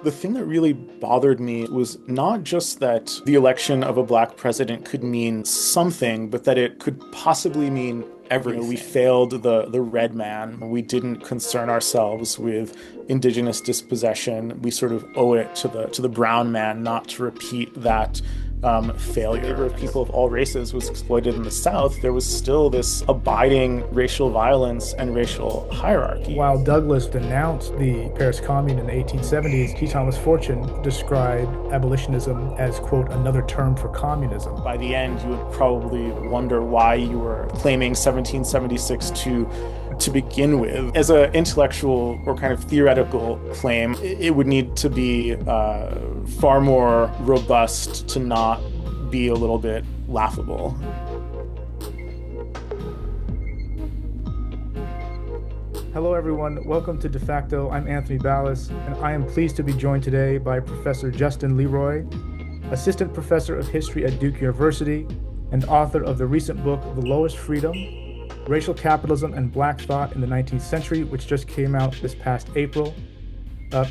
The thing that really bothered me was not just that the election of a black president could mean something, but that it could possibly mean everything. We failed the red man. We didn't concern ourselves with Indigenous dispossession. We sort of owe it to the brown man not to repeat that failure. Of people of all races was exploited in the South. There was still this abiding racial violence and racial hierarchy. While Douglas denounced the Paris Commune in the 1870s, T. Thomas Fortune described abolitionism as, quote, another term for communism. By the end, you would probably wonder why you were claiming 1776 to begin with. As an intellectual or kind of theoretical claim, it would need to be far more robust to not be a little bit laughable. Hello, everyone. Welcome to De Facto. I'm Anthony Ballas, and I am pleased to be joined today by Professor Justin Leroy, Assistant Professor of History at Duke University and author of the recent book, The Lowest Freedom: Racial Capitalism and Black Thought in the 19th Century, which just came out this past April.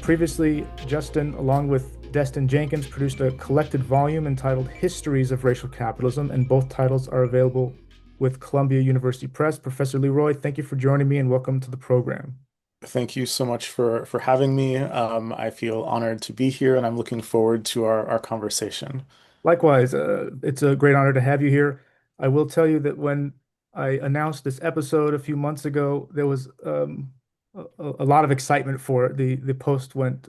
Previously, Justin, along with Destin Jenkins, produced a collected volume entitled Histories of Racial Capitalism, and both titles are available with Columbia University Press. Professor Leroy, thank you for joining me and welcome to the program. Thank you so much for having me. I feel honored to be here, and I'm looking forward to our conversation. Likewise, it's a great honor to have you here. I will tell you that when I announced this episode a few months ago, there was a lot of excitement for it. The post went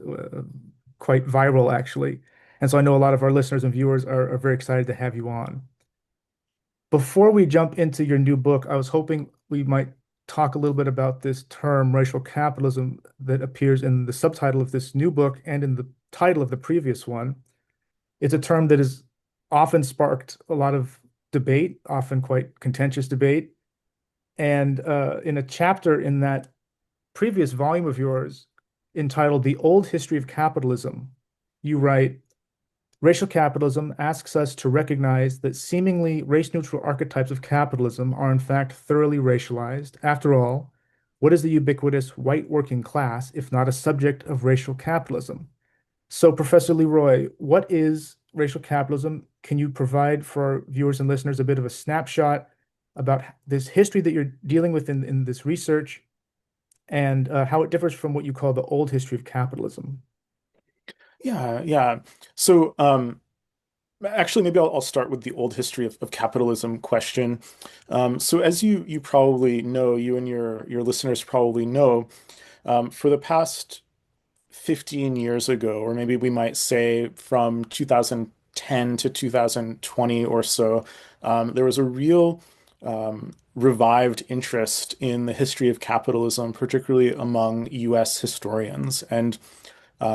quite viral, actually. And so I know a lot of our listeners and viewers are very excited to have you on. Before we jump into your new book, I was hoping we might talk a little bit about this term, racial capitalism, that appears in the subtitle of this new book and in the title of the previous one. It's a term that has often sparked a lot of debate, often quite contentious debate. And in a chapter in that previous volume of yours entitled The Old History of Capitalism, you write, racial capitalism asks us to recognize that seemingly race-neutral archetypes of capitalism are in fact thoroughly racialized. After all, what is the ubiquitous white working class if not a subject of racial capitalism? So, Professor Leroy, what is racial capitalism? Can you provide for our viewers and listeners a bit of a snapshot about this history that you're dealing with in this research and how it differs from what you call the old history of capitalism? Yeah. So, actually, maybe I'll start with the old history of capitalism question. So, as you probably know, you and your listeners probably know, for the past 15 years ago, or maybe we might say from 2010 to 2020 or so, there was a real revived interest in the history of capitalism, particularly among US historians. And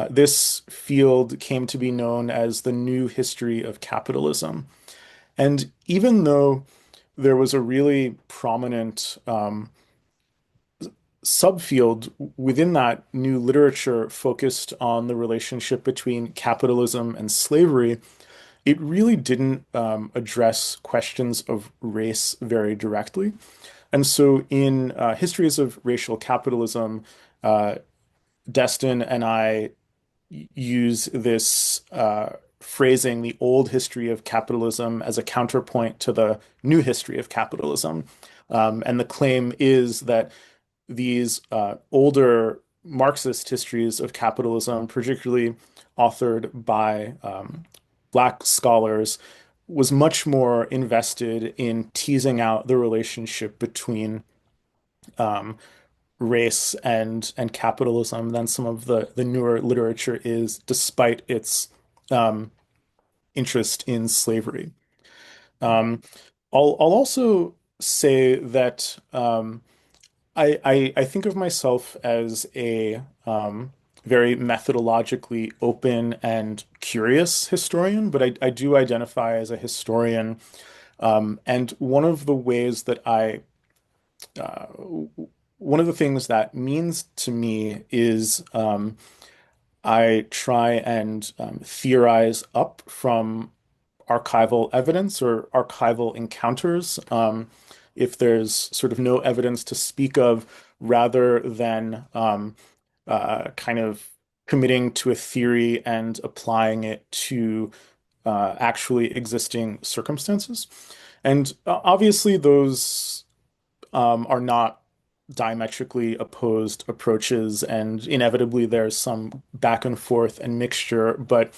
this field came to be known as the new history of capitalism. And even though there was a really prominent subfield within that new literature focused on the relationship between capitalism and slavery, it really didn't address questions of race very directly. And so in Histories of Racial Capitalism, Destin and I use this phrasing, the old history of capitalism, as a counterpoint to the new history of capitalism. And the claim is that these older Marxist histories of capitalism, particularly authored by Black scholars, was much more invested in teasing out the relationship between um, race and capitalism than some of the newer literature is, despite its um, interest in slavery. Um, I'll also say that I think of myself as a very methodologically open and curious historian, but I do identify as a historian. And uh, one of the things that means to me is I try and theorize up from archival evidence or archival encounters. If there's sort of no evidence to speak of, rather than kind of committing to a theory and applying it to actually existing circumstances. And obviously, those are not diametrically opposed approaches, and inevitably there's some back and forth and mixture. But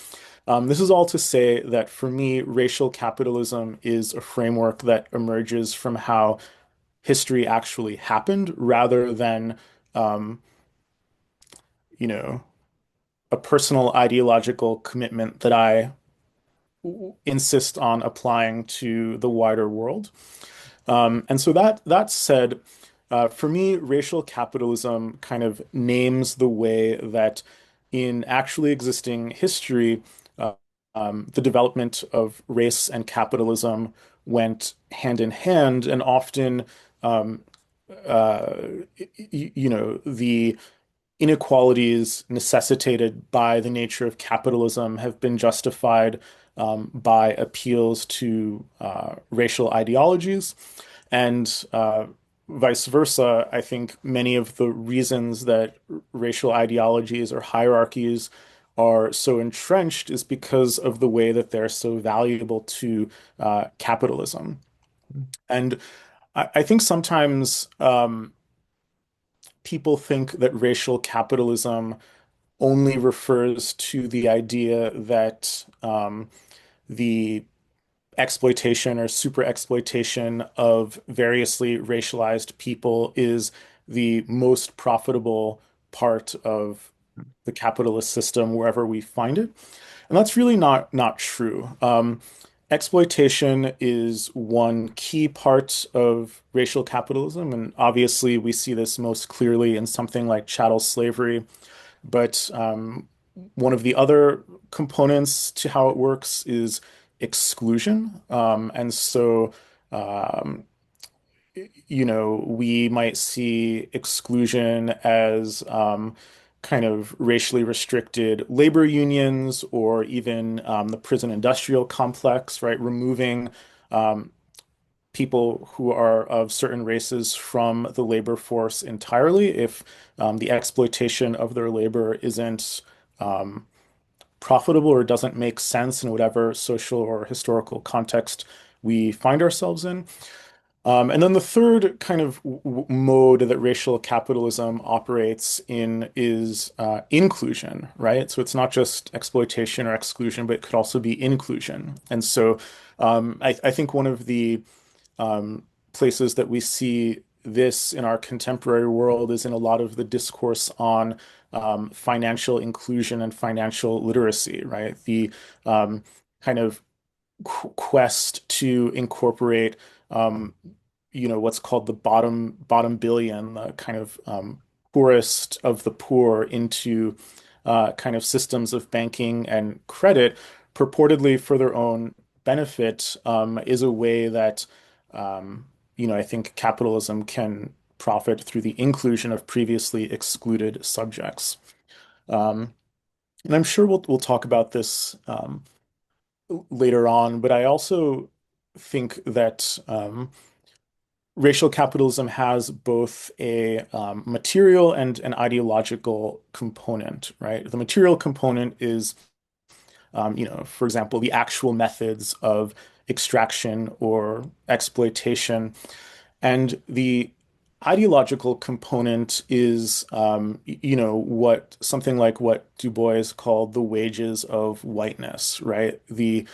this is all to say that for me, racial capitalism is a framework that emerges from how history actually happened rather than, um, you know, a personal ideological commitment that I insist on applying to the wider world. And so that said, for me, racial capitalism kind of names the way that in actually existing history, the development of race and capitalism went hand in hand, and often, um, uh, the inequalities necessitated by the nature of capitalism have been justified by appeals to racial ideologies. And vice versa, I think many of the reasons that racial ideologies or hierarchies are so entrenched is because of the way that they're so valuable to capitalism. And I think sometimes people think that racial capitalism only refers to the idea that the exploitation or super exploitation of variously racialized people is the most profitable part of the capitalist system wherever we find it. And that's really not true. Exploitation is one key part of racial capitalism, and obviously we see this most clearly in something like chattel slavery. But one of the other components to how it works is exclusion. And so, um, we might see exclusion as kind of racially restricted labor unions or even the prison industrial complex, right? Removing um, people who are of certain races from the labor force entirely if the exploitation of their labor isn't um, profitable or doesn't make sense in whatever social or historical context we find ourselves in. And then the third kind of mode that racial capitalism operates in is inclusion, right? So it's not just exploitation or exclusion, but it could also be inclusion. And so I think one of the places that we see this in our contemporary world is in a lot of the discourse on financial inclusion and financial literacy, right? The kind of quest to incorporate um, what's called the bottom billion, the kind of poorest of the poor into kind of systems of banking and credit, purportedly for their own benefit, is a way that I think capitalism can profit through the inclusion of previously excluded subjects. Um, and I'm sure we'll talk about this later on, but I also think that racial capitalism has both a material and an ideological component, right? The material component is, for example, the actual methods of extraction or exploitation. And the ideological component is, what something like what Du Bois called the wages of whiteness, right? The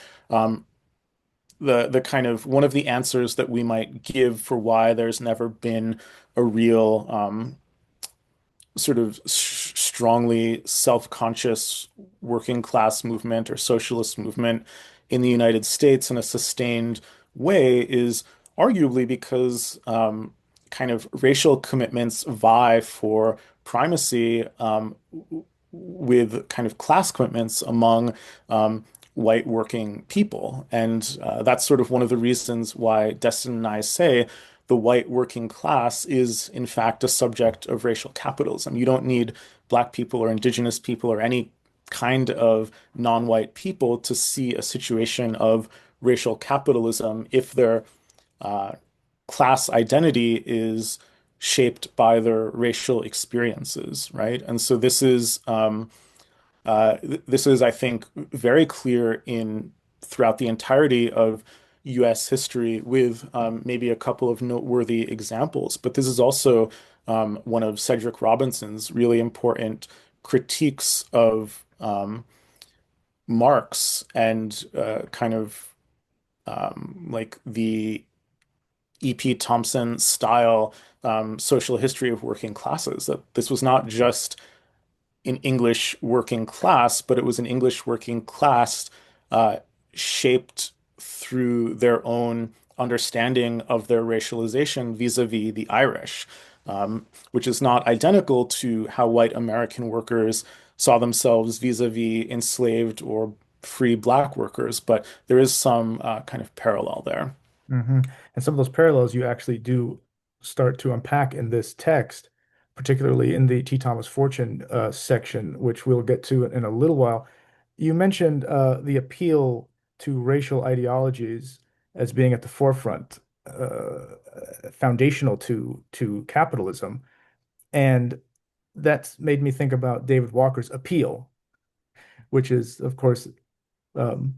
kind of one of the answers that we might give for why there's never been a real sort of strongly self-conscious working class movement or socialist movement in the United States in a sustained way is arguably because kind of racial commitments vie for primacy with kind of class commitments among white working people. And that's sort of one of the reasons why Destin and I say the white working class is, in fact, a subject of racial capitalism. You don't need black people or indigenous people or any kind of non-white people to see a situation of racial capitalism if their uh, class identity is shaped by their racial experiences, right? And so this is This is, I think, very clear in throughout the entirety of U.S. history, with maybe a couple of noteworthy examples. But this is also one of Cedric Robinson's really important critiques of Marx and kind of like the E.P. Thompson style social history of working classes. That this was not just an English working class, but it was an English working class uh, shaped through their own understanding of their racialization vis-a-vis the Irish, which is not identical to how white American workers saw themselves vis-a-vis enslaved or free black workers, but there is some kind of parallel there. Hmm. And some of those parallels you actually do start to unpack in this text, particularly in the T. Thomas Fortune section, which we'll get to in a little while. You mentioned the appeal to racial ideologies as being at the forefront, foundational to capitalism, and that's made me think about David Walker's Appeal, which is, of course, um,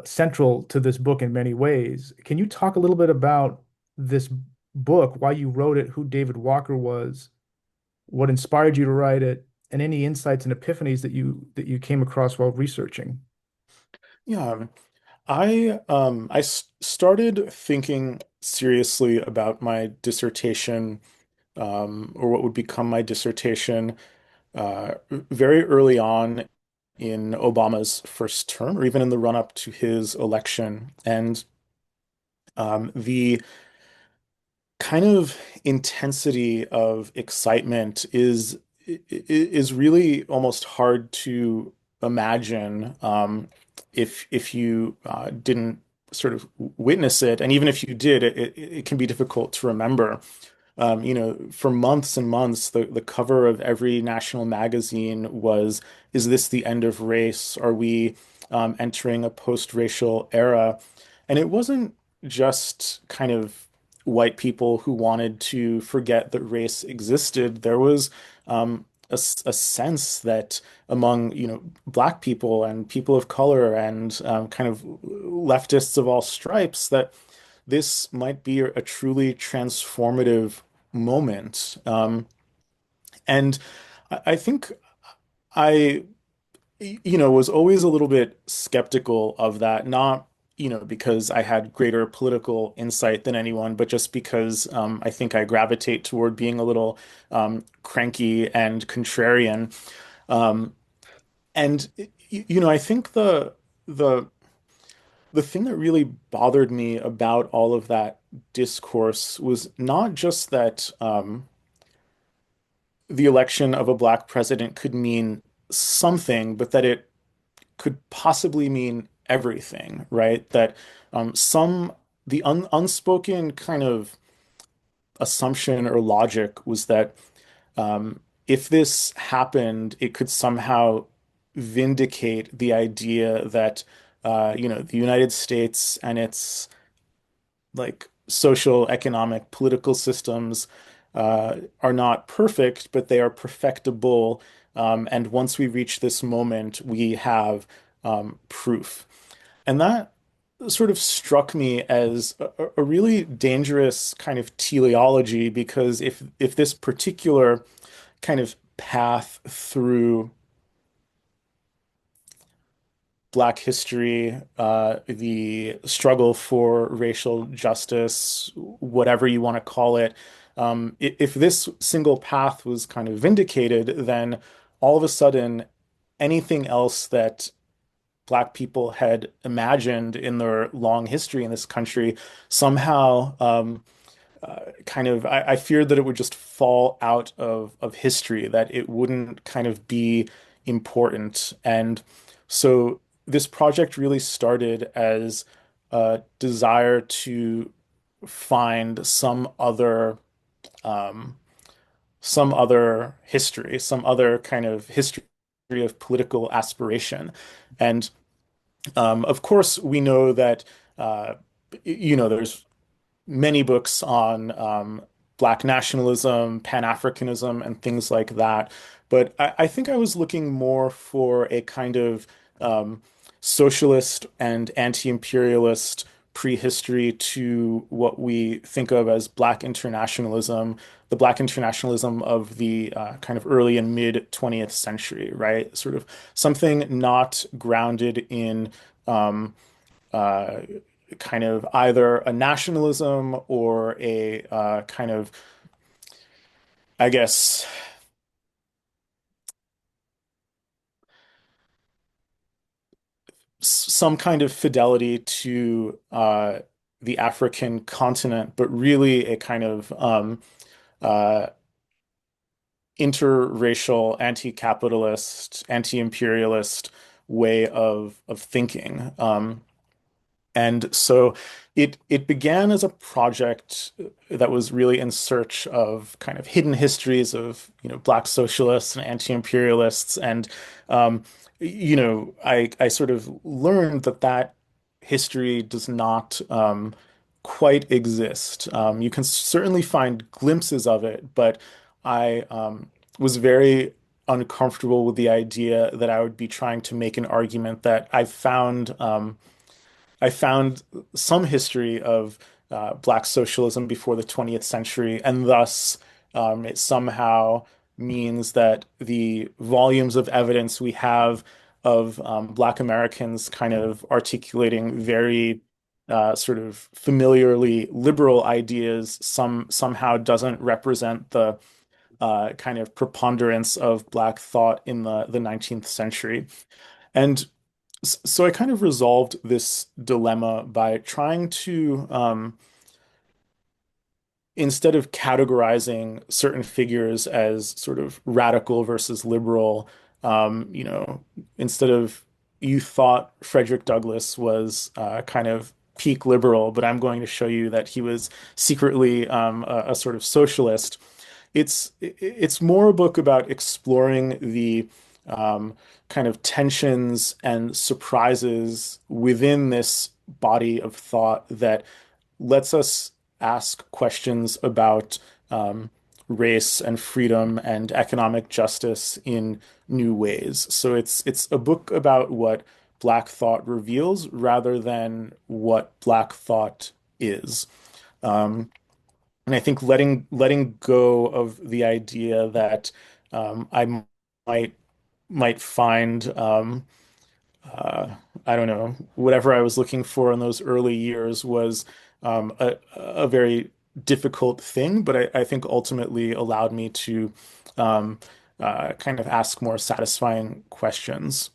central to this book in many ways. Can you talk a little bit about this book, why you wrote it, who David Walker was, what inspired you to write it, and any insights and epiphanies that you came across while researching? Yeah, started thinking seriously about my dissertation, or what would become my dissertation, very early on in Obama's first term, or even in the run-up to his election. And the kind of intensity of excitement is really almost hard to imagine, if you didn't sort of witness it, and even if you did, it can be difficult to remember. For months and months, the cover of every national magazine was, "Is this the end of race? Are we entering a post-racial era?" And it wasn't just kind of white people who wanted to forget that race existed. There was a sense that among, black people and people of color and kind of leftists of all stripes, that this might be a truly transformative moment. And I think I, was always a little bit skeptical of that, not, because I had greater political insight than anyone, but just because I think I gravitate toward being a little cranky and contrarian. Um, and, I think the the thing that really bothered me about all of that discourse was not just that the election of a black president could mean something, but that it could possibly mean everything, right? That some the unspoken kind of assumption or logic was that if this happened, it could somehow vindicate the idea that the United States and its like social, economic, political systems are not perfect, but they are perfectible. And once we reach this moment, we have proof. And that sort of struck me as a really dangerous kind of teleology, because if this particular kind of path through Black history, the struggle for racial justice, whatever you want to call it. If this single path was kind of vindicated, then all of a sudden, anything else that Black people had imagined in their long history in this country somehow kind of, I feared that it would just fall out of history, that it wouldn't kind of be important. And so this project really started as a desire to find um, some other history, some other kind of history of political aspiration. And of course, we know that there's many books on Black nationalism, Pan-Africanism, and things like that. But I think I was looking more for a kind of socialist and anti-imperialist prehistory to what we think of as Black internationalism, the Black internationalism of the kind of early and mid 20th century, right? Sort of something not grounded in um, uh, kind of either a nationalism or a kind of, I guess, some kind of fidelity to the African continent, but really a kind of uh, interracial, anti-capitalist, anti-imperialist way of thinking. And so it began as a project that was really in search of kind of hidden histories of, Black socialists and anti-imperialists. And I sort of learned that that history does not quite exist. You can certainly find glimpses of it, but I was very uncomfortable with the idea that I would be trying to make an argument that I found some history of Black socialism before the 20th century, and thus it somehow means that the volumes of evidence we have of Black Americans kind of articulating very sort of familiarly liberal ideas somehow doesn't represent the kind of preponderance of Black thought in the 19th century. And so I kind of resolved this dilemma by trying to, instead of categorizing certain figures as sort of radical versus liberal, you know, instead of you thought Frederick Douglass was kind of peak liberal, but I'm going to show you that he was secretly a sort of socialist. It's more a book about exploring the kind of tensions and surprises within this body of thought that lets us ask questions about race and freedom and economic justice in new ways. So it's a book about what Black thought reveals rather than what Black thought is. Um, and I think letting go of the idea that I might might find I don't know, whatever I was looking for in those early years was a very difficult thing, but I think ultimately allowed me to kind of ask more satisfying questions.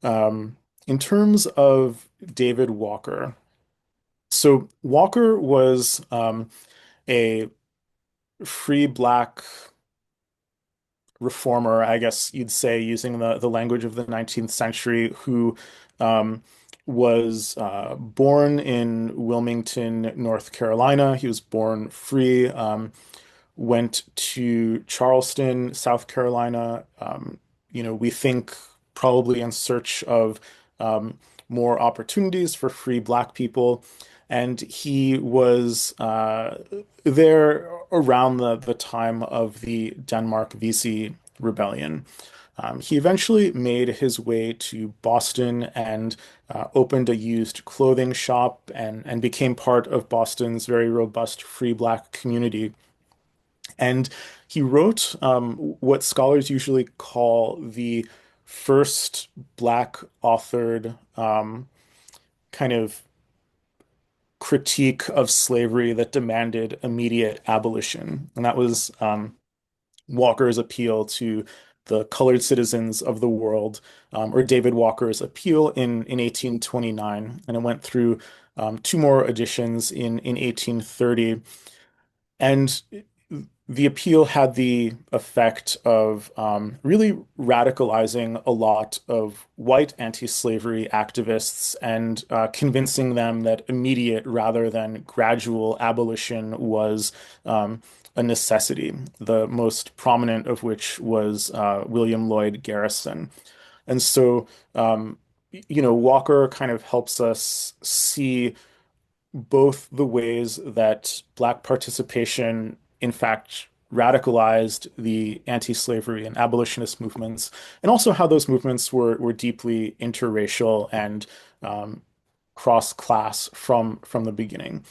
In terms of David Walker, so Walker was a free Black reformer, I guess you'd say, using the language of the 19th century, who um, was born in Wilmington, North Carolina. He was born free, went to Charleston, South Carolina. We think probably in search of more opportunities for free Black people. And he was there around the time of the Denmark Vesey Rebellion. He eventually made his way to Boston and opened a used clothing shop and became part of Boston's very robust free Black community. And he wrote what scholars usually call the first Black authored kind of critique of slavery that demanded immediate abolition. And that was Walker's appeal to the colored citizens of the world, or David Walker's appeal in 1829. And it went through two more editions in 1830. And the appeal had the effect of really radicalizing a lot of white anti-slavery activists and convincing them that immediate rather than gradual abolition was a necessity, the most prominent of which was William Lloyd Garrison. And so, Walker kind of helps us see both the ways that Black participation, in fact, radicalized the anti-slavery and abolitionist movements, and also how those movements were deeply interracial and um, cross-class from the beginning.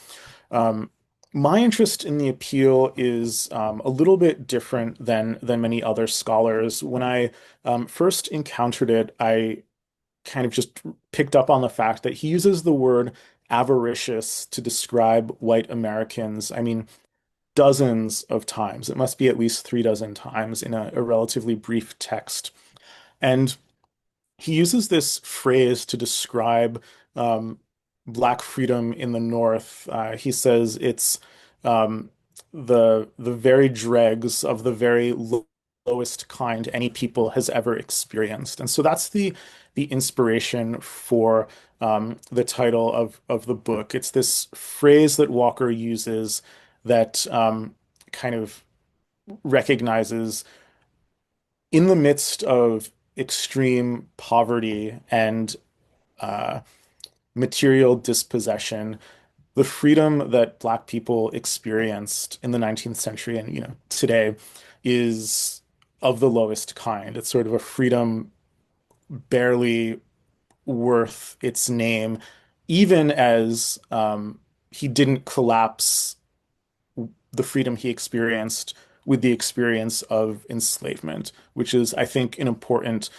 Um, my interest in the appeal is a little bit different than many other scholars. When I first encountered it, I kind of just picked up on the fact that he uses the word avaricious to describe white Americans. I mean, dozens of times. It must be at least 3 dozen times in a relatively brief text. And he uses this phrase to describe um, Black freedom in the North. He says it's um, the very dregs of the very lowest kind any people has ever experienced. And so that's the inspiration for the title of the book. It's this phrase that Walker uses that kind of recognizes in the midst of extreme poverty and uh, material dispossession, the freedom that Black people experienced in the 19th century and today is of the lowest kind. It's sort of a freedom barely worth its name, even as he didn't collapse the freedom he experienced with the experience of enslavement, which is, I think, an important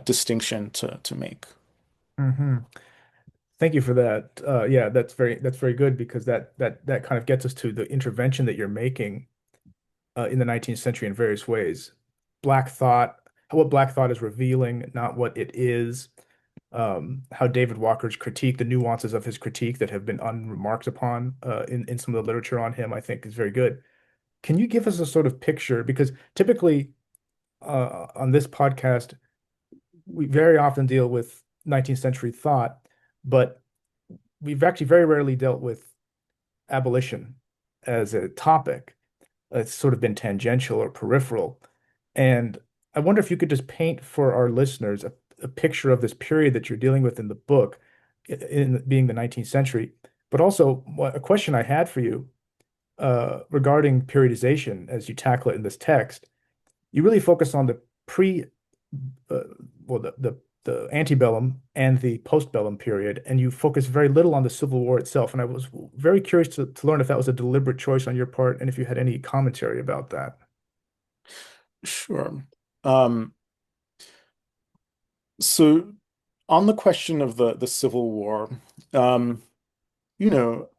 distinction to make. Hmm. Thank you for that. Yeah, that's very good because that kind of gets us to the intervention that you're making in the 19th century in various ways. Black thought, what Black thought is revealing, not what it is. How David Walker's critique, the nuances of his critique that have been unremarked upon in some of the literature on him, I think is very good. Can you give us a sort of picture? Because typically on this podcast, we very often deal with 19th century thought, but we've actually very rarely dealt with abolition as a topic. It's sort of been tangential or peripheral. And I wonder if you could just paint for our listeners a picture of this period that you're dealing with in the book, in being the 19th century. But also, a question I had for you regarding periodization as you tackle it in this text. You really focus on the pre, uh, well, the antebellum and the postbellum period, and you focus very little on the Civil War itself. And I was very curious to learn if that was a deliberate choice on your part, and if you had any commentary about that. Sure. Um, so on the question of the Civil War, um, you know,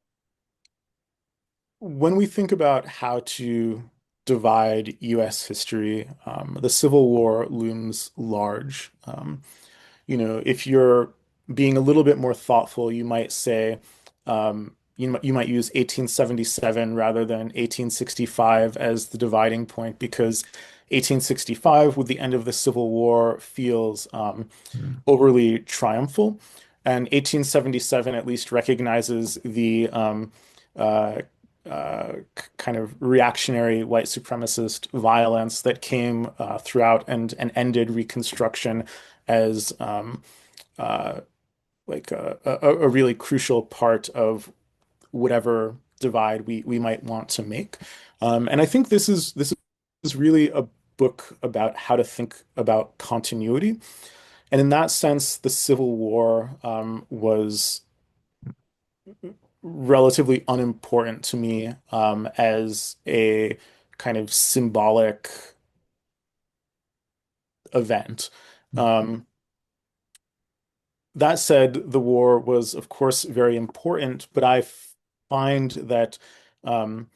when we think about how to divide US history, the Civil War looms large. If you're being a little bit more thoughtful, you might say, you might use 1877 rather than 1865 as the dividing point because 1865, with the end of the Civil War, feels Mm. overly triumphal, and 1877 at least recognizes the uh, kind of reactionary white supremacist violence that came throughout and ended Reconstruction as uh, like a really crucial part of whatever divide we might want to make. And I think this is really a book about how to think about continuity. And in that sense, the Civil War was relatively unimportant to me as a kind of symbolic event. Um, that said, the war was, of course, very important, but I find that, um,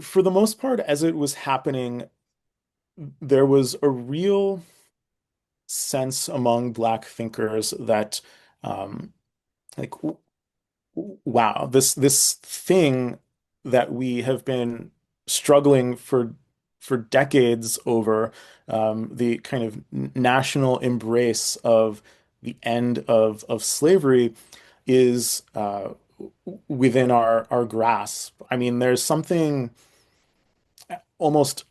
for the most part, as it was happening, there was a real sense among Black thinkers that, um, like, wow, this thing that we have been struggling for decades over, the kind of national embrace of the end of slavery is within our grasp. I mean, there's something almost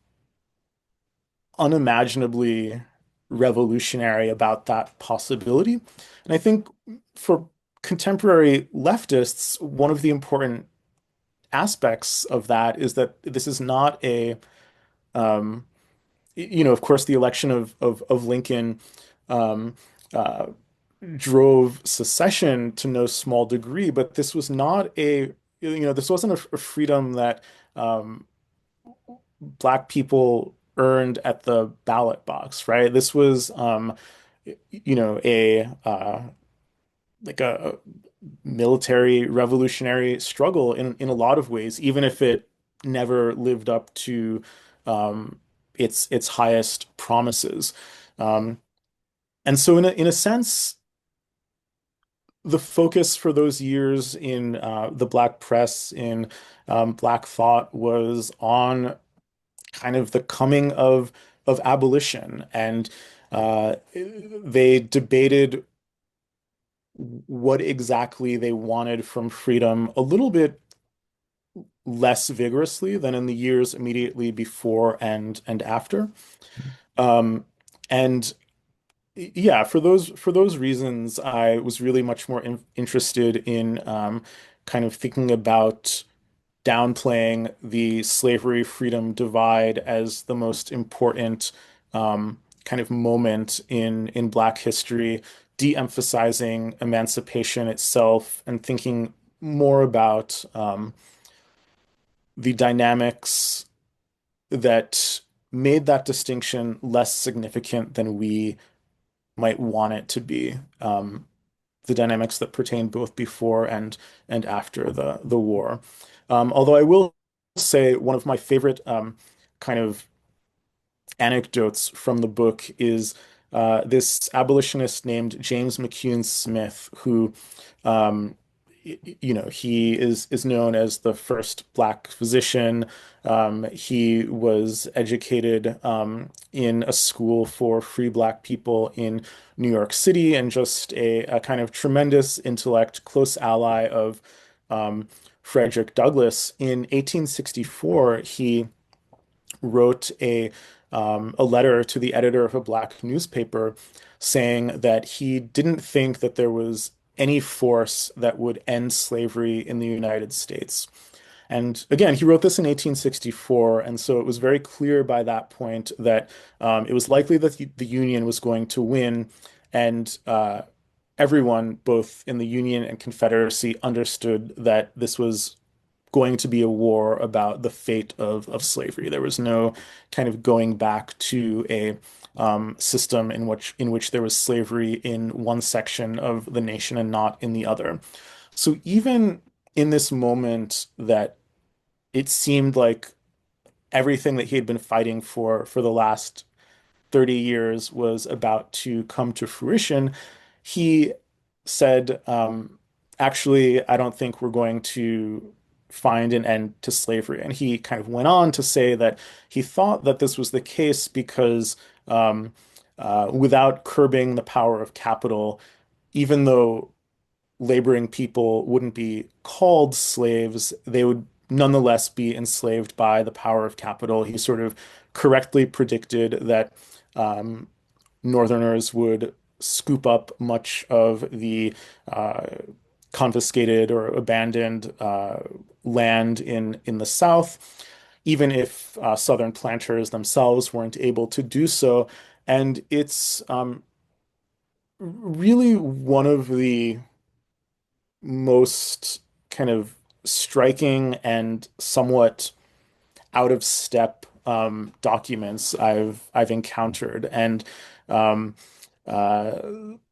unimaginably revolutionary about that possibility. And I think for contemporary leftists, one of the important aspects of that is that this is not a, um, of course, the election of Lincoln um, uh, drove secession to no small degree, but this was not this wasn't a freedom that um, Black people earned at the ballot box, right? This was, a like a military revolutionary struggle in a lot of ways, even if it never lived up to um, its highest promises. Um, and so, in a sense, the focus for those years in the Black press, in Black thought, was on kind of the coming of abolition, and they debated what exactly they wanted from freedom a little bit less vigorously than in the years immediately before and after. Um, and yeah, for those reasons, I was really much more interested in kind of thinking about downplaying the slavery freedom divide as the most important kind of moment in Black history, de-emphasizing emancipation itself and thinking more about the dynamics that made that distinction less significant than we might want it to be. The dynamics that pertain both before and after the war. Although I will say one of my favorite kind of anecdotes from the book is this abolitionist named James McCune Smith, who, um, he is known as the first Black physician. He was educated in a school for free Black people in New York City, and just a kind of tremendous intellect, close ally of Frederick Douglass. In 1864, he wrote a letter to the editor of a Black newspaper saying that he didn't think that there was any force that would end slavery in the United States. And again, he wrote this in 1864, and so it was very clear by that point that it was likely that the Union was going to win, and everyone, both in the Union and Confederacy, understood that this was going to be a war about the fate of slavery. There was no kind of going back to a system in which there was slavery in one section of the nation and not in the other. So even in this moment that it seemed like everything that he had been fighting for the last 30 years was about to come to fruition, he said, actually, I don't think we're going to find an end to slavery. And he kind of went on to say that he thought that this was the case because without curbing the power of capital, even though laboring people wouldn't be called slaves, they would nonetheless be enslaved by the power of capital. He sort of correctly predicted that um, Northerners would scoop up much of the uh, confiscated or abandoned land in the South, even if Southern planters themselves weren't able to do so. And it's really one of the most kind of striking and somewhat out of step documents I've encountered, and um, uh,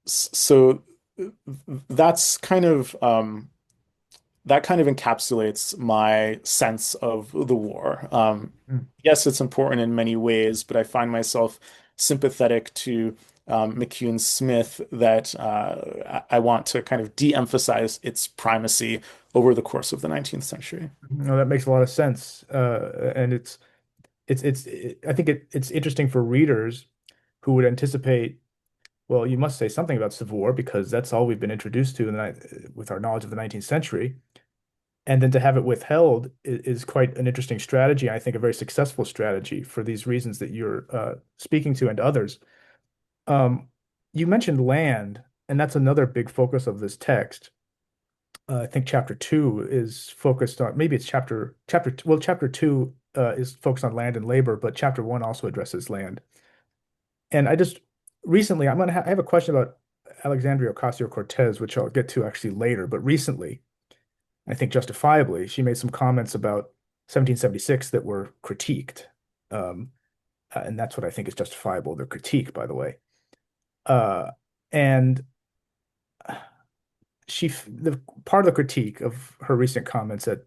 so that's kind of that kind of encapsulates my sense of the war. Mm. Yes, it's important in many ways, but I find myself sympathetic to McCune Smith that I want to kind of de-emphasize its primacy over the course of the 19th century. No, that makes a lot of sense. And I think it's interesting for readers who would anticipate, well, you must say something about Civil War because that's all we've been introduced to with our knowledge of the 19th century. And then to have it withheld is quite an interesting strategy. And I think a very successful strategy for these reasons that you're speaking to and others. Um, you mentioned land, and that's another big focus of this text. I think chapter two is focused on maybe it's chapter two is focused on land and labor, but chapter one also addresses land. And I just recently I have a question about Alexandria Ocasio-Cortez, which I'll get to actually later. But recently, I think justifiably, she made some comments about 1776 that were critiqued. Um, and that's what I think is justifiable. They're critique, by the way. Uh, and the part of the critique of her recent comments at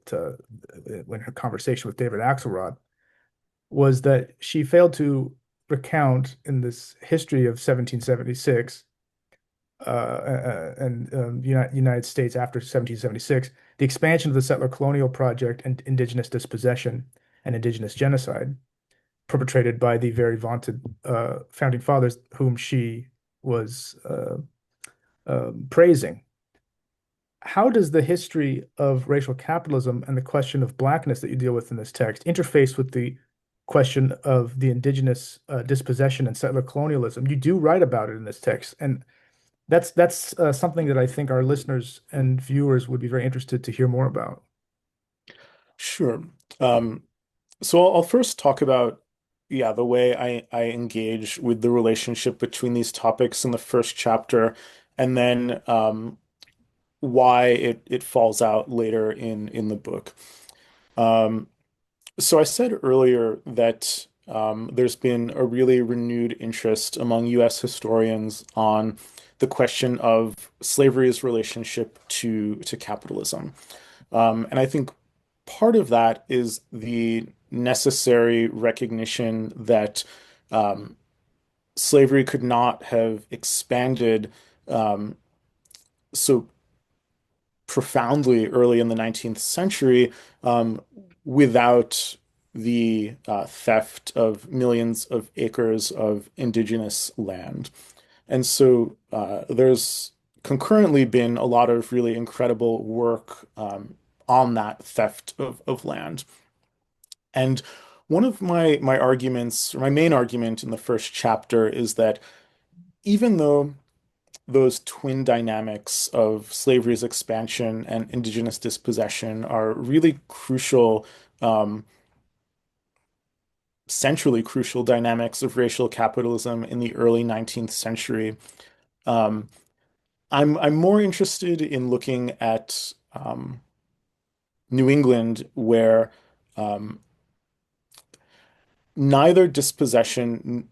when her conversation with David Axelrod was that she failed to recount in this history of 1776 and United States after 1776 the expansion of the settler colonial project and indigenous dispossession and indigenous genocide perpetrated by the very vaunted founding fathers whom she was praising. How does the history of racial capitalism and the question of blackness that you deal with in this text interface with the question of the indigenous dispossession and settler colonialism? You do write about it in this text, and that's something that I think our listeners and viewers would be very interested to hear more about. Sure. Um, so I'll first talk about, yeah, the way I engage with the relationship between these topics in the first chapter, and then why it falls out later in the book. Um, so I said earlier that there's been a really renewed interest among U.S. historians on the question of slavery's relationship to capitalism. And I think part of that is the necessary recognition that um, slavery could not have expanded um, so profoundly early in the 19th century um, without the theft of millions of acres of indigenous land. And so there's concurrently been a lot of really incredible work on that theft of land. And one of my arguments, or my main argument in the first chapter, is that even though those twin dynamics of slavery's expansion and indigenous dispossession are really crucial, um, centrally crucial dynamics of racial capitalism in the early 19th century. Um, I'm more interested in looking at New England, where um, neither dispossession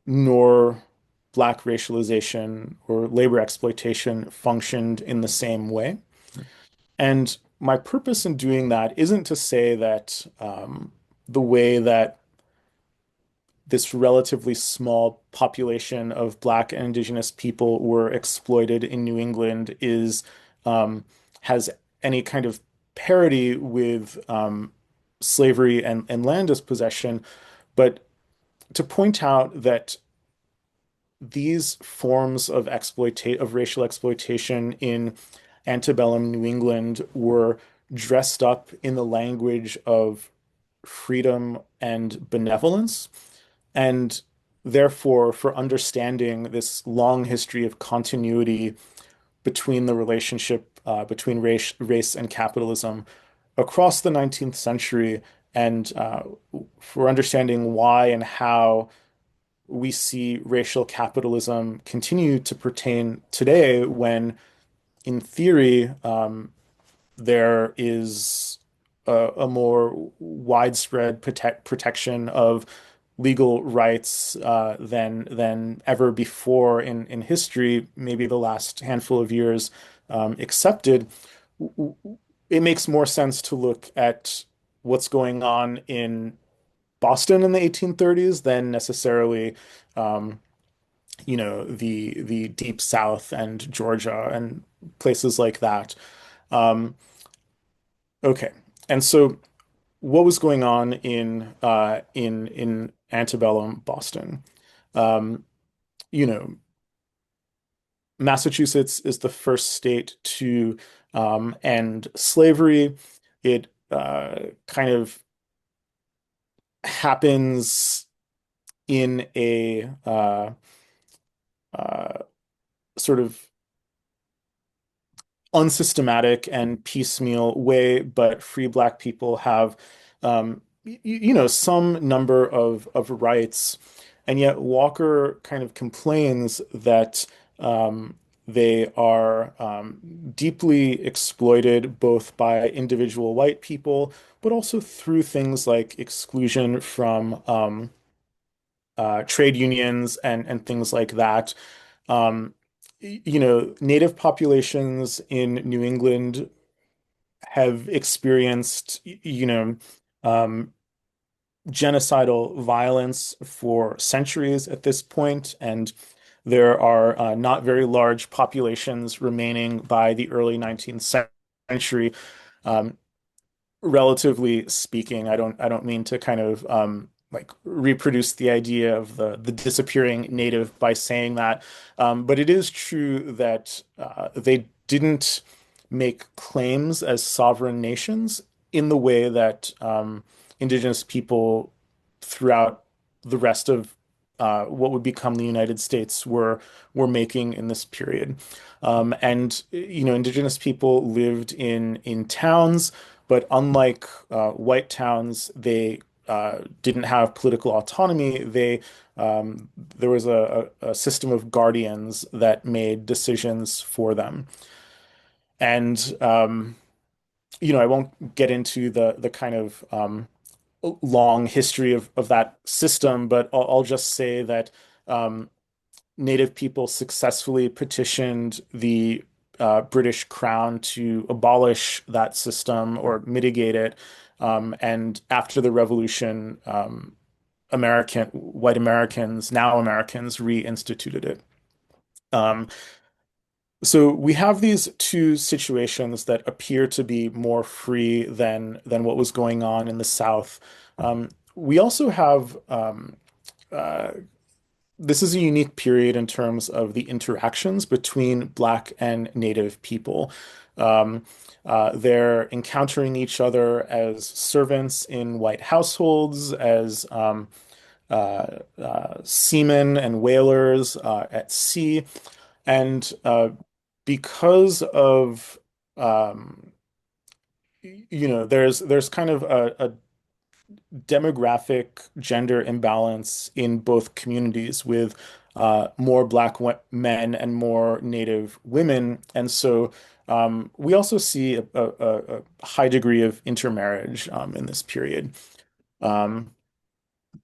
nor Black racialization or labor exploitation functioned in the same way. And my purpose in doing that isn't to say that the way that this relatively small population of Black and Indigenous people were exploited in New England is has any kind of parity with slavery and land dispossession, but to point out that these forms of racial exploitation in antebellum New England were dressed up in the language of freedom and benevolence. And therefore, for understanding this long history of continuity between the relationship between race and capitalism across the 19th century, and for understanding why and how we see racial capitalism continue to pertain today when, in theory, there is a more widespread protection of legal rights than ever before in history, maybe the last handful of years accepted. It makes more sense to look at what's going on in Boston in the 1830s than necessarily um, the deep South and Georgia and places like that. Um, okay, and so what was going on in antebellum Boston? Um, you know, Massachusetts is the first state to end slavery. It kind of happens in a uh, sort of unsystematic and piecemeal way, but free Black people have, some number of rights. And yet Walker kind of complains that they are deeply exploited both by individual white people, but also through things like exclusion from trade unions and things like that. Um, Native populations in New England have experienced, um, genocidal violence for centuries at this point, and there are not very large populations remaining by the early 19th century. Um, Relatively speaking, I don't mean to kind of like reproduce the idea of the disappearing native by saying that, but it is true that they didn't make claims as sovereign nations in the way that indigenous people throughout the rest of what would become the United States were making in this period. And indigenous people lived in towns, but unlike white towns, they didn't have political autonomy. There was a system of guardians that made decisions for them. And I won't get into the kind of long history of that system, but I'll just say that um, Native people successfully petitioned the British Crown to abolish that system or mitigate it. And after the Revolution, white Americans, now Americans, reinstituted it. Um, so we have these two situations that appear to be more free than what was going on in the South. We also have uh, this is a unique period in terms of the interactions between Black and Native people. Um, they're encountering each other as servants in white households, as seamen and whalers at sea, and because of um, there's kind of a demographic gender imbalance in both communities with more men and more Native women. And so we also see a high degree of intermarriage in this period. Um,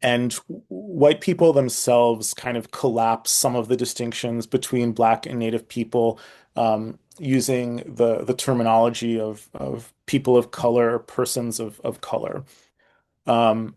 and white people themselves kind of collapse some of the distinctions between Black and Native people using the terminology of people of color, persons of color. Um,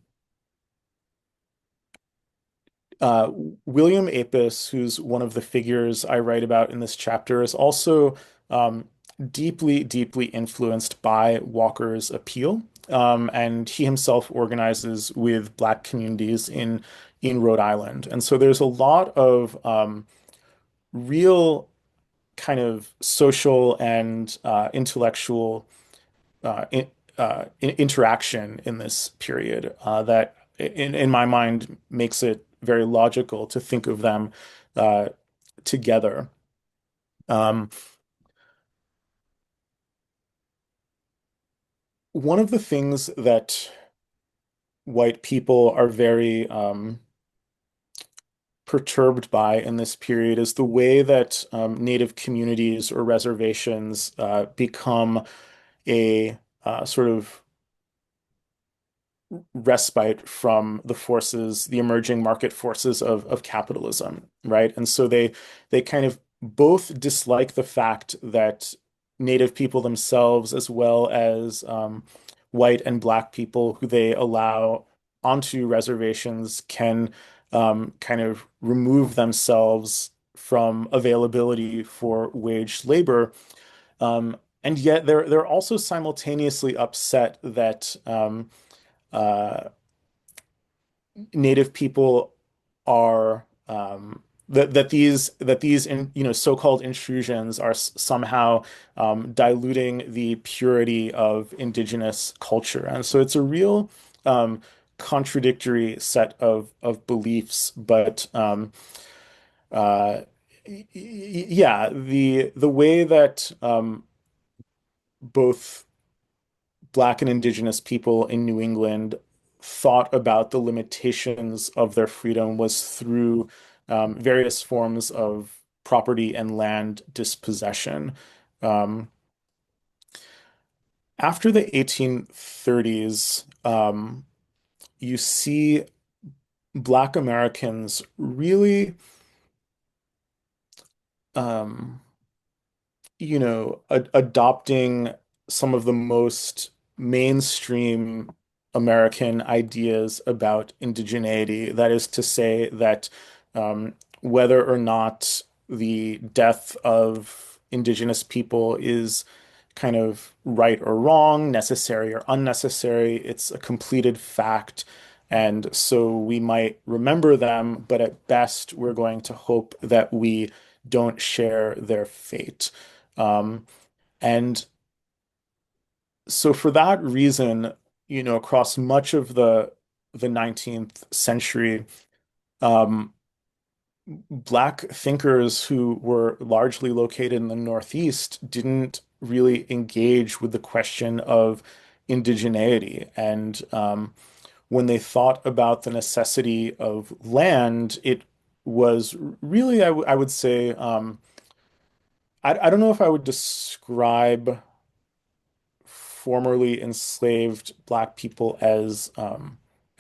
Uh, William Apis, who's one of the figures I write about in this chapter, is also um, deeply, deeply influenced by Walker's appeal. And he himself organizes with Black communities in Rhode Island. And so there's a lot of real kind of social and intellectual interaction in this period that, in my mind, makes it very logical to think of them uh, together. Um, One of the things that white people are very perturbed by in this period is the way that Native communities or reservations become a sort of respite from the emerging market forces of capitalism, right? And so they kind of both dislike the fact that Native people themselves, as well as white and Black people who they allow onto reservations, can kind of remove themselves from availability for wage labor. And yet they're also simultaneously upset that uh, Native people are that these so-called intrusions are somehow diluting the purity of indigenous culture, and so it's a real contradictory set of beliefs. But uh, yeah, the way that both Black and Indigenous people in New England thought about the limitations of their freedom was through various forms of property and land dispossession. Um, After the 1830s, you see Black Americans really, um, adopting some of the most mainstream American ideas about indigeneity. That is to say that um, whether or not the death of indigenous people is kind of right or wrong, necessary or unnecessary, it's a completed fact. And so we might remember them, but at best, we're going to hope that we don't share their fate. Um, and so for that reason, across much of the 19th century, um, Black thinkers who were largely located in the Northeast didn't really engage with the question of indigeneity. And when they thought about the necessity of land, it was really, I would say, I don't know if I would describe formerly enslaved Black people as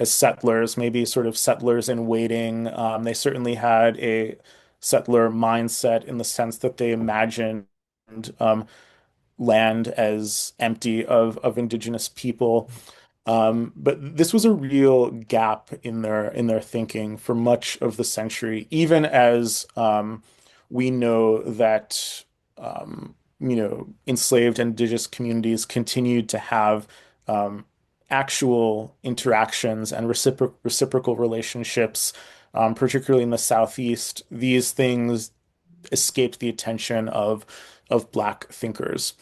settlers, maybe sort of settlers in waiting. They certainly had a settler mindset in the sense that they imagined um, land as empty of indigenous people. But this was a real gap in their thinking for much of the century, even as we know that enslaved indigenous communities continued to have actual interactions and reciprocal relationships, particularly in the Southeast. These things escaped the attention of Black thinkers.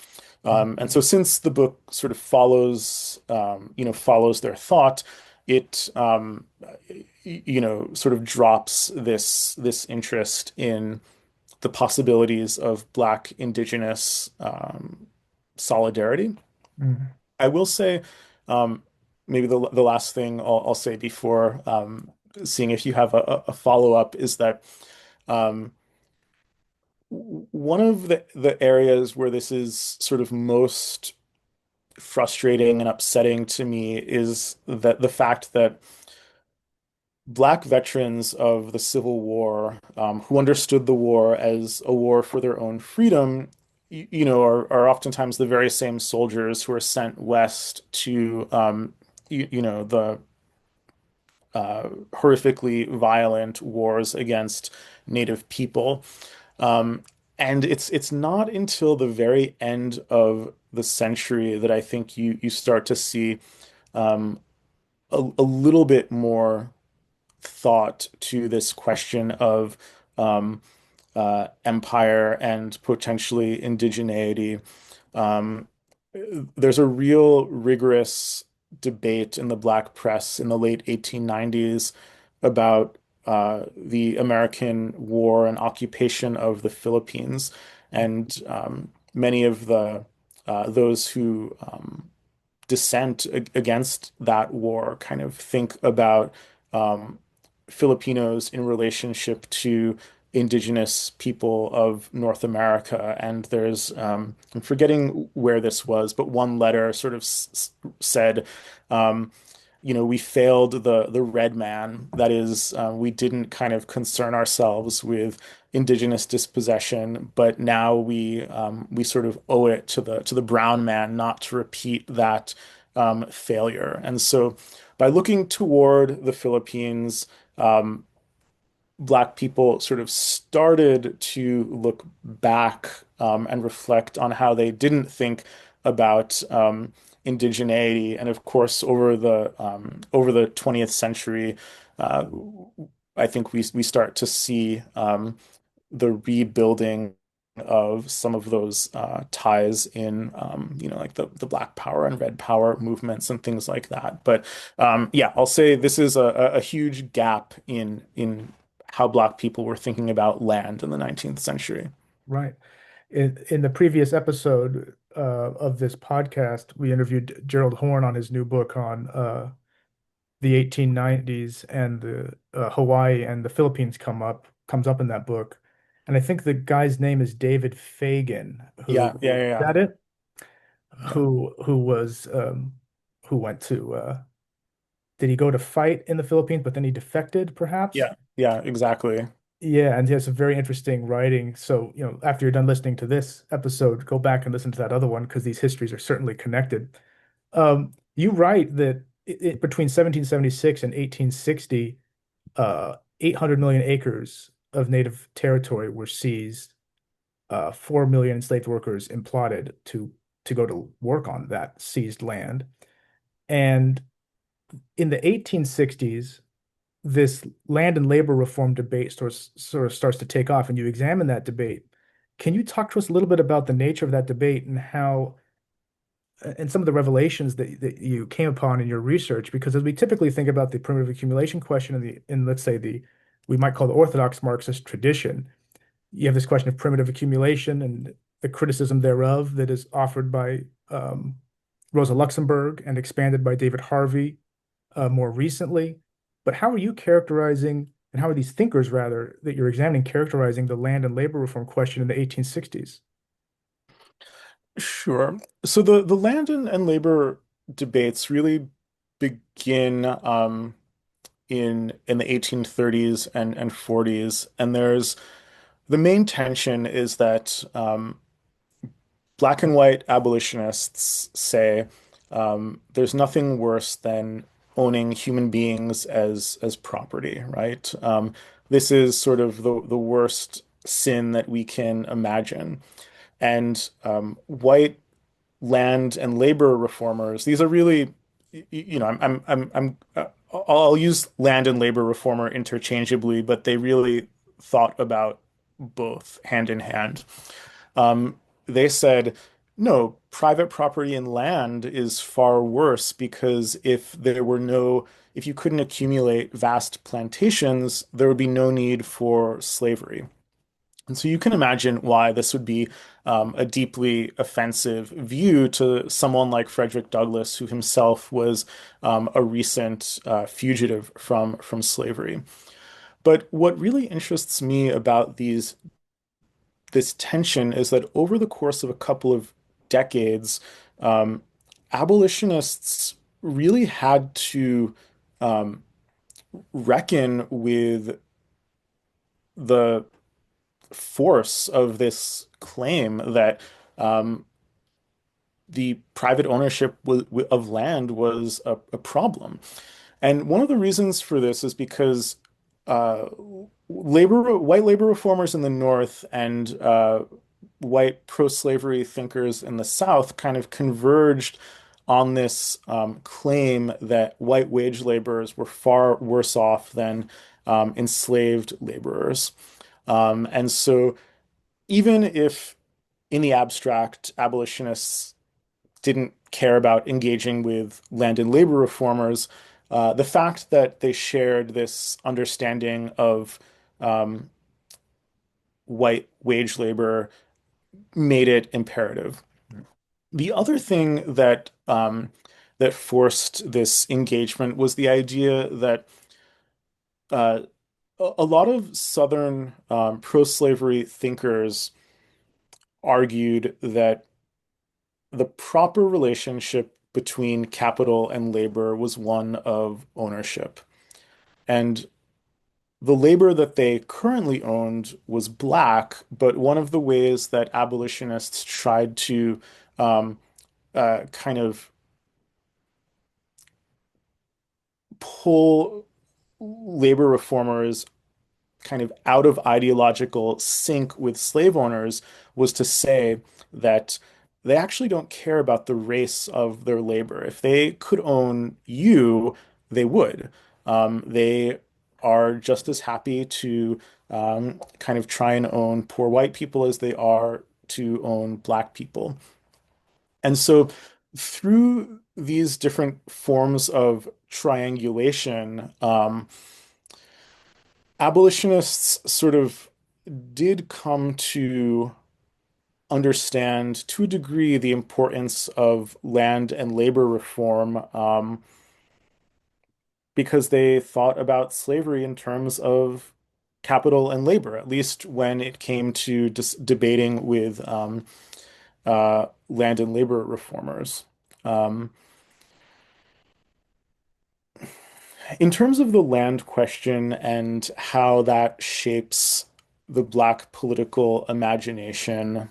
And so since the book sort of follows their thought, it, sort of drops this interest in the possibilities of Black Indigenous solidarity. Mhm. I will say, um, maybe the last thing I'll say before seeing if you have a follow-up is that um, one of the areas where this is sort of most frustrating and upsetting to me is that the fact that Black veterans of the Civil War, who understood the war as a war for their own freedom, are oftentimes the very same soldiers who are sent west to, the horrifically violent wars against Native people. Um, and it's not until the very end of the century that I think you start to see um, a little bit more thought to this question of um, empire and potentially indigeneity. Um, there's a real rigorous debate in the Black press in the late 1890s about the American war and occupation of the Philippines, and many of the those who dissent against that war kind of think about um, Filipinos in relationship to indigenous people of North America. And there's, I'm forgetting where this was, but one letter sort of said, um, we failed the red man. That is, we didn't kind of concern ourselves with indigenous dispossession, but now we sort of owe it to the brown man not to repeat that failure. And so, by looking toward the Philippines, um, Black people sort of started to look back and reflect on how they didn't think about indigeneity. And of course, over the 20th century, uh, I think we start to see the rebuilding of some of those ties in, like the Black Power and Red Power movements and things like that. But yeah, I'll say this is a huge gap in how Black people were thinking about land in the 19th century. Right. In the previous episode, of this podcast, we interviewed Gerald Horne on his new book on the 1890s, and the Hawaii and the Philippines comes up in that book. And I think the guy's name is David Fagan, Yeah, who yeah, yeah, is yeah. that it? Yeah. Who was who went to did he go to fight in the Philippines, but then he defected, perhaps? Yeah, yeah, exactly. Yeah, and he has some very interesting writing. So, after you're done listening to this episode, go back and listen to that other one because these histories are certainly connected. You write that between 1776 and 1860, 800 million acres of native territory were seized. 4 million enslaved workers imploded to go to work on that seized land. And in the 1860s, this land and labor reform debate sort of starts to take off, and you examine that debate. Can you talk to us a little bit about the nature of that debate and how and some of the revelations that you came upon in your research? Because as we typically think about the primitive accumulation question in let's say the we might call the orthodox Marxist tradition, you have this question of primitive accumulation and the criticism thereof that is offered by Rosa Luxemburg and expanded by David Harvey more recently. But how are you characterizing, and how are these thinkers, rather, that you're examining, characterizing the land and labor reform question in the 1860s? Sure. So the land and labor debates really begin in the 1830s and 40s, and there's the main tension is that black and white abolitionists say there's nothing worse than owning human beings as property, right? This is sort of the worst sin that we can imagine. And white land and labor reformers, these are really, I'll use land and labor reformer interchangeably, but they really thought about both hand in hand. Um, they said, no, private property and land is far worse because if you couldn't accumulate vast plantations, there would be no need for slavery. And so you can imagine why this would be a deeply offensive view to someone like Frederick Douglass, who himself was a recent fugitive from slavery. But what really interests me about this tension is that over the course of a couple of decades, um, abolitionists really had to um, reckon with the force of this claim that um, the private ownership of land was a problem. And one of the reasons for this is because uh, white labor reformers in the North and white pro-slavery thinkers in the South kind of converged on this claim that white wage laborers were far worse off than enslaved laborers. And so even if in the abstract abolitionists didn't care about engaging with land and labor reformers, the fact that they shared this understanding of um, white wage labor made it imperative. The other thing that forced this engagement was the idea that uh, a lot of Southern pro-slavery thinkers argued that the proper relationship between capital and labor was one of ownership. And the labor that they currently owned was black, but one of the ways that abolitionists tried to um, kind of pull labor reformers kind of out of ideological sync with slave owners was to say that they actually don't care about the race of their labor. If they could own you, they would. They are just as happy to kind of try and own poor white people as they are to own black people. And so through these different forms of triangulation, abolitionists sort of did come to understand to a degree the importance of land and labor reform, because they thought about slavery in terms of capital and labor, at least when it came to debating with land and labor reformers. Um, in terms of the land question and how that shapes the Black political imagination,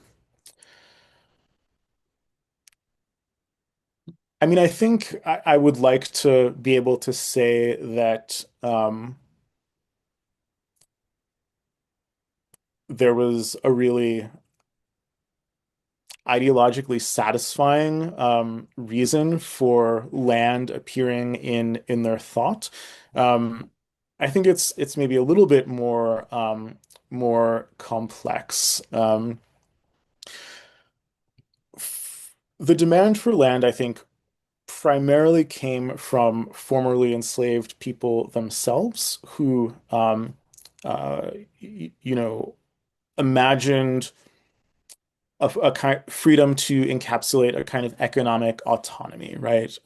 I mean, I think I would like to be able to say that there was a really ideologically satisfying reason for land appearing in their thought. Um, I think it's maybe a little bit more complex. The demand for land, I think, primarily came from formerly enslaved people themselves who, you know, imagined a kind freedom to encapsulate a kind of economic autonomy, right?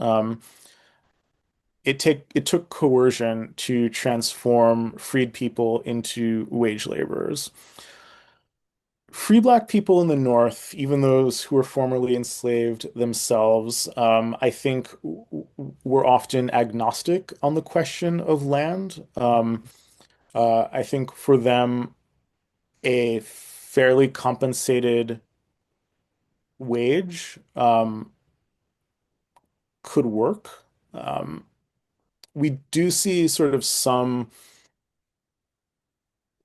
It took coercion to transform freed people into wage laborers. Free Black people in the North, even those who were formerly enslaved themselves, I think were often agnostic on the question of land. I think for them, a fairly compensated wage could work. Um, we do see sort of some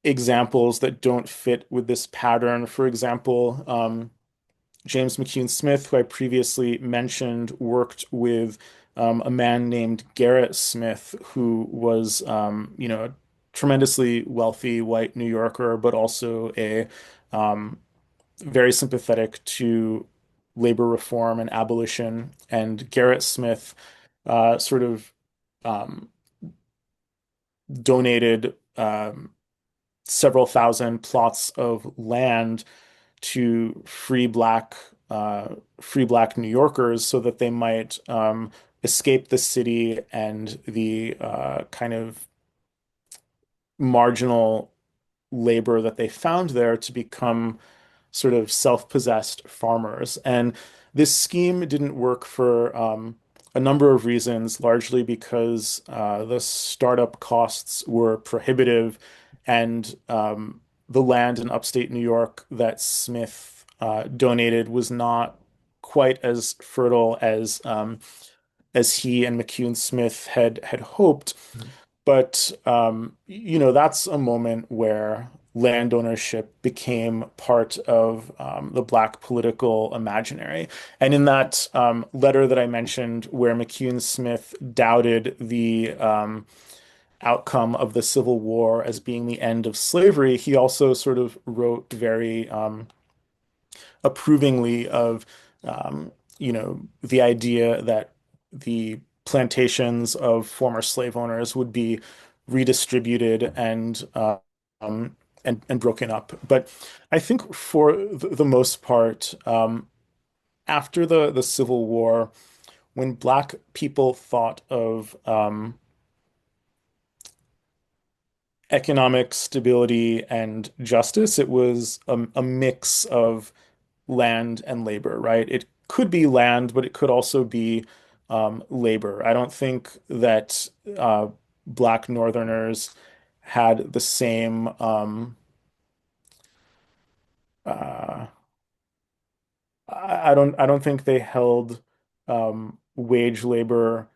examples that don't fit with this pattern. For example, James McCune Smith, who I previously mentioned, worked with a man named Garrett Smith, who was, a tremendously wealthy white New Yorker, but also a very sympathetic to labor reform and abolition. And Garrett Smith sort of um, donated several thousand plots of land to free black New Yorkers so that they might escape the city and the kind of marginal labor that they found there to become sort of self-possessed farmers. And this scheme didn't work for a number of reasons, largely because the startup costs were prohibitive, and the land in upstate New York that Smith donated was not quite as fertile as he and McCune Smith had hoped. But that's a moment where land ownership became part of the Black political imaginary. And in that letter that I mentioned, where McCune Smith doubted the outcome of the Civil War as being the end of slavery, he also sort of wrote very approvingly of the idea that the plantations of former slave owners would be redistributed um, and broken up. But I think for the most part, after the Civil War, when Black people thought of economic stability and justice, it was a mix of land and labor, right? It could be land, but it could also be labor. I don't think that Black Northerners had the same uh, I don't think they held wage labor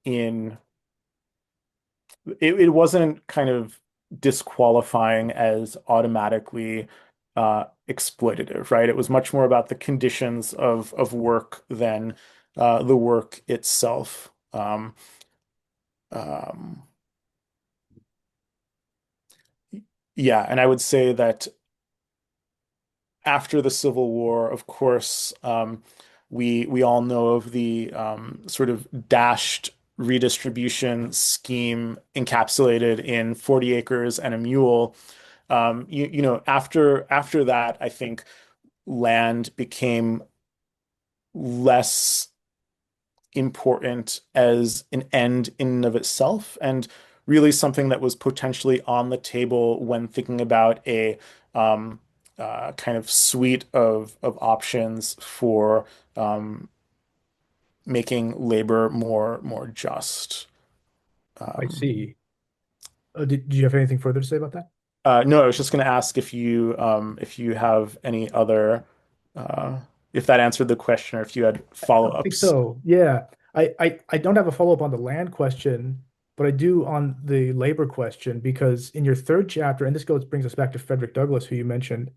in it wasn't kind of disqualifying as automatically exploitative, right? It was much more about the conditions of work than the work itself. Um, yeah, and I would say that after the Civil War, of course, we all know of the sort of dashed redistribution scheme encapsulated in 40 acres and a mule. After that, I think land became less important as an end in and of itself, and really something that was potentially on the table when thinking about a um, kind of suite of options for um, making labor more just. I Um, see. Did you have anything further to say about that? no, I was just going to ask if you have any other uh, if that answered the question or if you had I think follow-ups. so. Yeah. I don't have a follow-up on the land question, but I do on the labor question because in your third chapter, and this goes brings us back to Frederick Douglass, who you mentioned,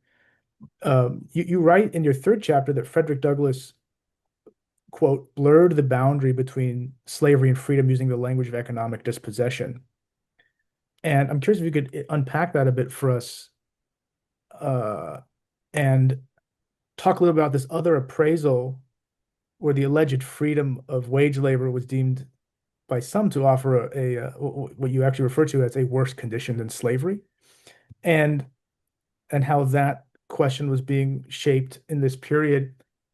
you write in your third chapter that Frederick Douglass, quote, blurred the boundary between slavery and freedom using the language of economic dispossession. And I'm curious if you could unpack that a bit for us, uh, and talk a little about this other appraisal where the alleged freedom of wage labor was deemed by some to offer what you actually refer to as a worse condition than slavery, and how that question was being shaped in this period.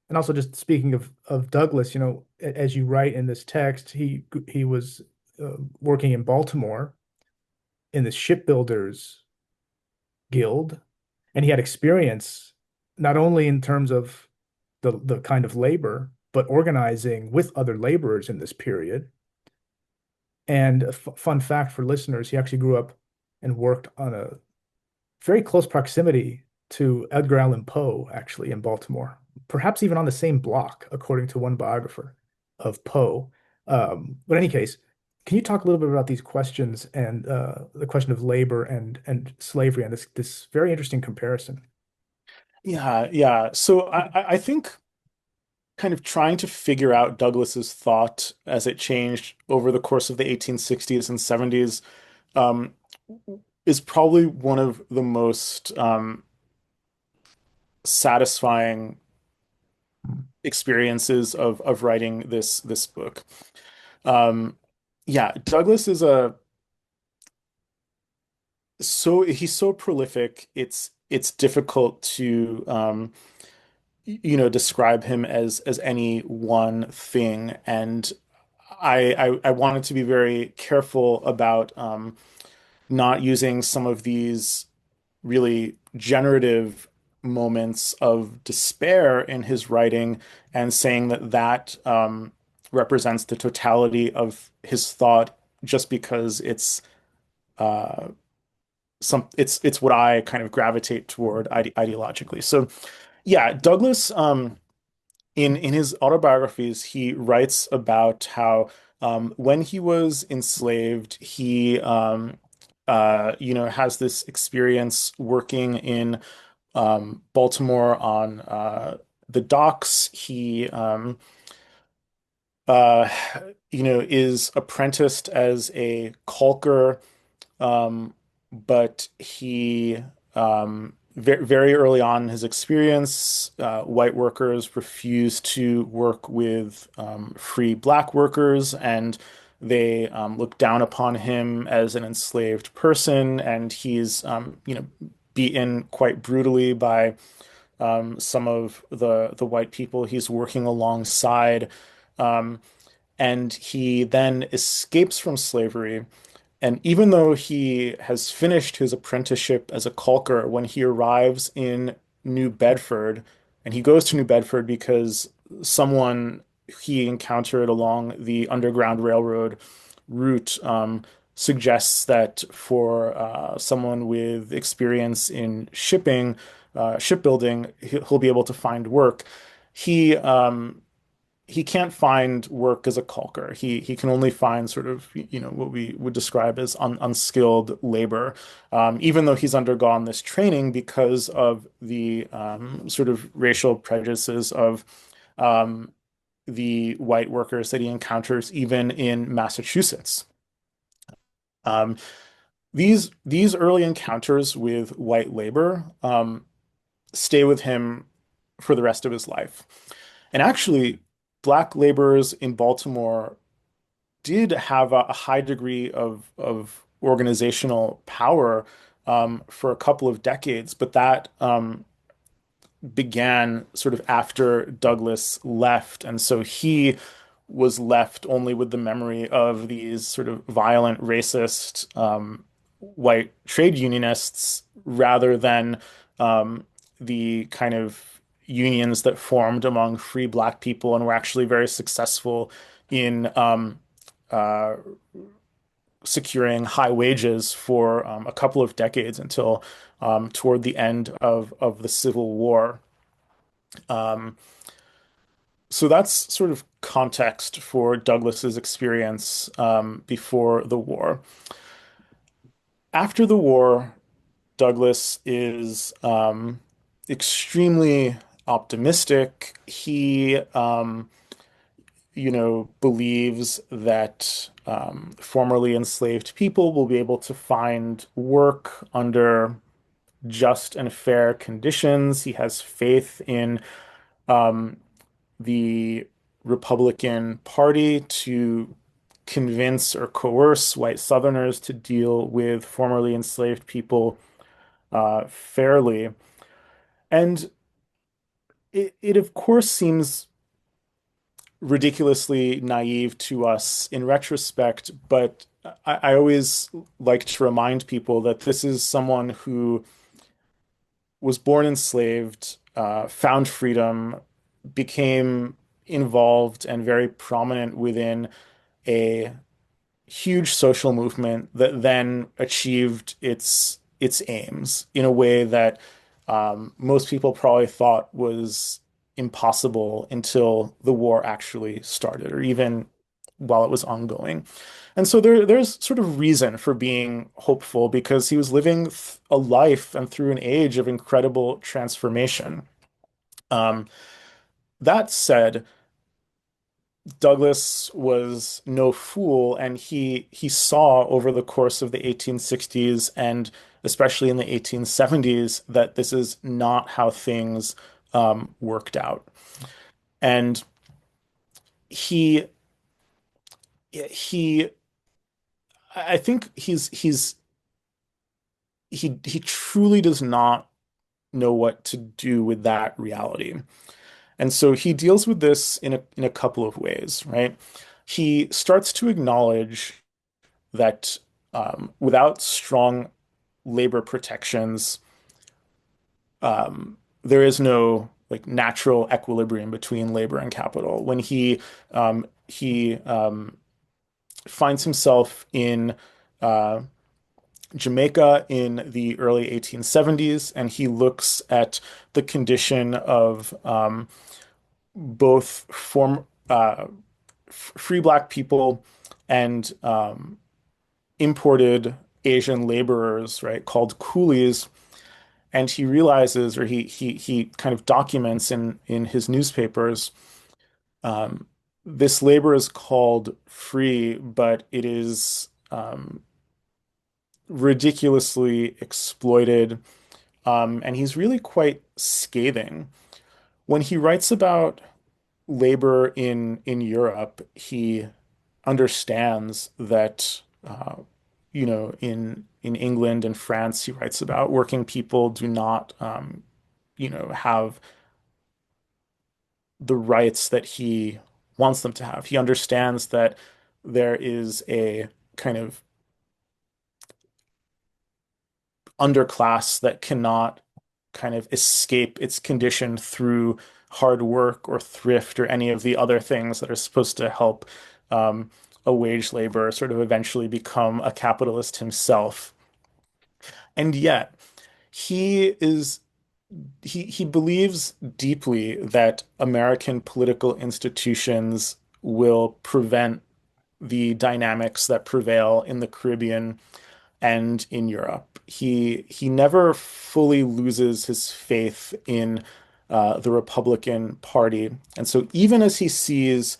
And also, just speaking of Douglas, as you write in this text, he was working in Baltimore in the shipbuilders guild, and he had experience not only in terms of the kind of labor, but organizing with other laborers in this period. And a fun fact for listeners, he actually grew up and worked on a very close proximity to Edgar Allan Poe, actually, in Baltimore, perhaps even on the same block, according to one biographer of Poe. But in any case, can you talk a little bit about these questions and the question of labor and slavery and this very interesting comparison? Yeah. So I think kind of trying to figure out Douglas's thought as it changed over the course of the 1860s and 70s um, is probably one of the most satisfying experiences of writing this book. Um, yeah, Douglas is a so he's so prolific. It's difficult to describe him as any one thing, and I wanted to be very careful about not using some of these really generative moments of despair in his writing and saying that represents the totality of his thought just because uh, it's what I kind of gravitate toward ideologically. So yeah, Douglas in his autobiographies, he writes about how when he was enslaved, he has this experience working in Baltimore on the docks. He uh, is apprenticed as a caulker, but he very early on in his experience, white workers refused to work with free black workers, and they look down upon him as an enslaved person, and he's beaten quite brutally by some of the white people he's working alongside. Um, and he then escapes from slavery, and even though he has finished his apprenticeship as a caulker, when he arrives in New Bedford, and he goes to New Bedford because someone he encountered along the Underground Railroad route suggests that for someone with experience in shipbuilding, he'll be able to find work. He he can't find work as a caulker. He can only find sort of what we would describe as unskilled labor, even though he's undergone this training because of the sort of racial prejudices of um, the white workers that he encounters even in Massachusetts. Um, these early encounters with white labor stay with him for the rest of his life. And actually, black laborers in Baltimore did have a high degree of organizational power for a couple of decades, but that began sort of after Douglas left. And so he was left only with the memory of these sort of violent, racist, white trade unionists rather than the kind of unions that formed among free black people and were actually very successful in uh, securing high wages for a couple of decades until toward the end of the Civil War. Um, so that's sort of context for Douglas's experience before the war. After the war, Douglas is extremely optimistic. He, believes that formerly enslaved people will be able to find work under just and fair conditions. He has faith in um, the Republican Party to convince or coerce white Southerners to deal with formerly enslaved people fairly. And it of course seems ridiculously naive to us in retrospect, but I always like to remind people that this is someone who was born enslaved, found freedom, became involved and very prominent within a huge social movement that then achieved its aims in a way that most people probably thought was impossible until the war actually started, or even while it was ongoing. And so there's sort of reason for being hopeful because he was living a life and through an age of incredible transformation. Um, that said, Douglas was no fool, and he saw over the course of the 1860s and especially in the 1870s that this is not how things worked out. And he he I think he truly does not know what to do with that reality. And so he deals with this in a couple of ways, right? He starts to acknowledge that without strong labor protections, there is no like natural equilibrium between labor and capital. When he finds himself in uh, Jamaica in the early 1870s, and he looks at the condition of both free black people and imported Asian laborers, right, called coolies. And he realizes, or he kind of documents in his newspapers, um, this labor is called free, but it is ridiculously exploited. And he's really quite scathing. When he writes about labor in Europe, he understands that in England and France, he writes about working people do not have the rights that he wants them to have. He understands that there is a kind of underclass that cannot kind of escape its condition through hard work or thrift or any of the other things that are supposed to help a wage laborer sort of eventually become a capitalist himself. And yet, he is he believes deeply that American political institutions will prevent the dynamics that prevail in the Caribbean and in Europe. He never fully loses his faith in the Republican Party, and so even as he sees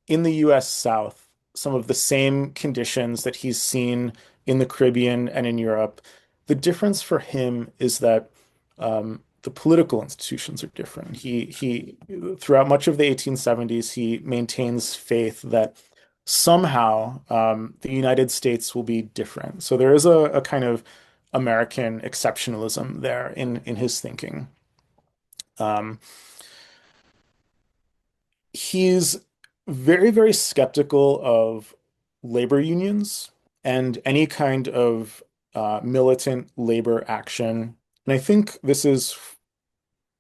in the US South some of the same conditions that he's seen in the Caribbean and in Europe, the difference for him is that the political institutions are different. He throughout much of the 1870s, he maintains faith that somehow the United States will be different. So there is a kind of American exceptionalism there in his thinking. Um, he's very, very skeptical of labor unions and any kind of militant labor action. And I think this is,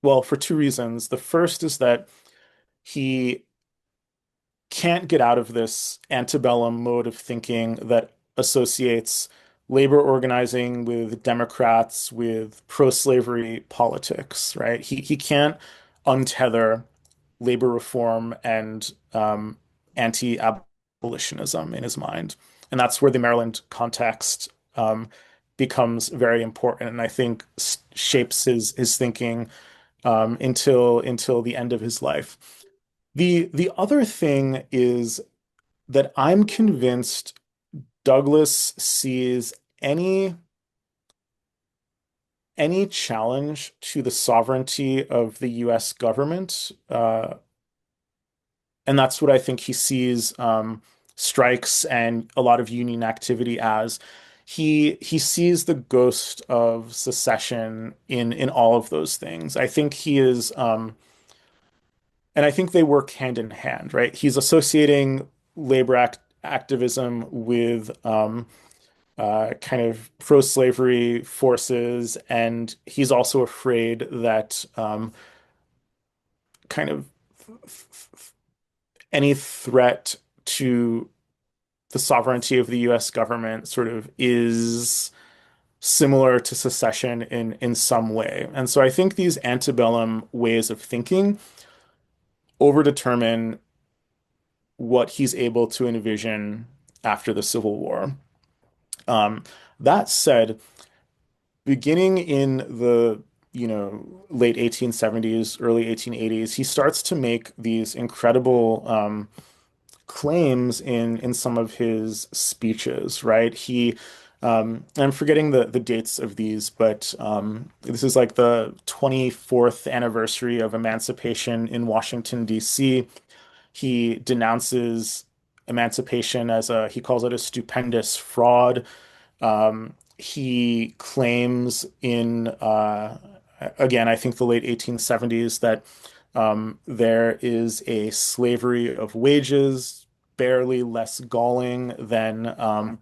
well, for two reasons. The first is that he can't get out of this antebellum mode of thinking that associates labor organizing with Democrats, with pro-slavery politics, right? He can't untether labor reform and anti-abolitionism in his mind. And that's where the Maryland context becomes very important, and I think shapes his thinking until the end of his life. The other thing is that I'm convinced Douglas sees any any challenge to the sovereignty of the U.S. government, and that's what I think he sees strikes and a lot of union activity as. He sees the ghost of secession in all of those things. I think he is, and I think they work hand in hand, right? He's associating labor activism with kind of pro-slavery forces, and he's also afraid that kind of any threat to the sovereignty of the U.S. government sort of is similar to secession in some way. And so I think these antebellum ways of thinking overdetermine what he's able to envision after the Civil War. Um, that said, beginning in the late 1870s, early 1880s, he starts to make these incredible claims in some of his speeches, right? I'm forgetting the dates of these, but this is like the 24th anniversary of emancipation in Washington, D.C. He denounces emancipation as he calls it a stupendous fraud. He claims again, I think the late 1870s, that there is a slavery of wages, barely less galling than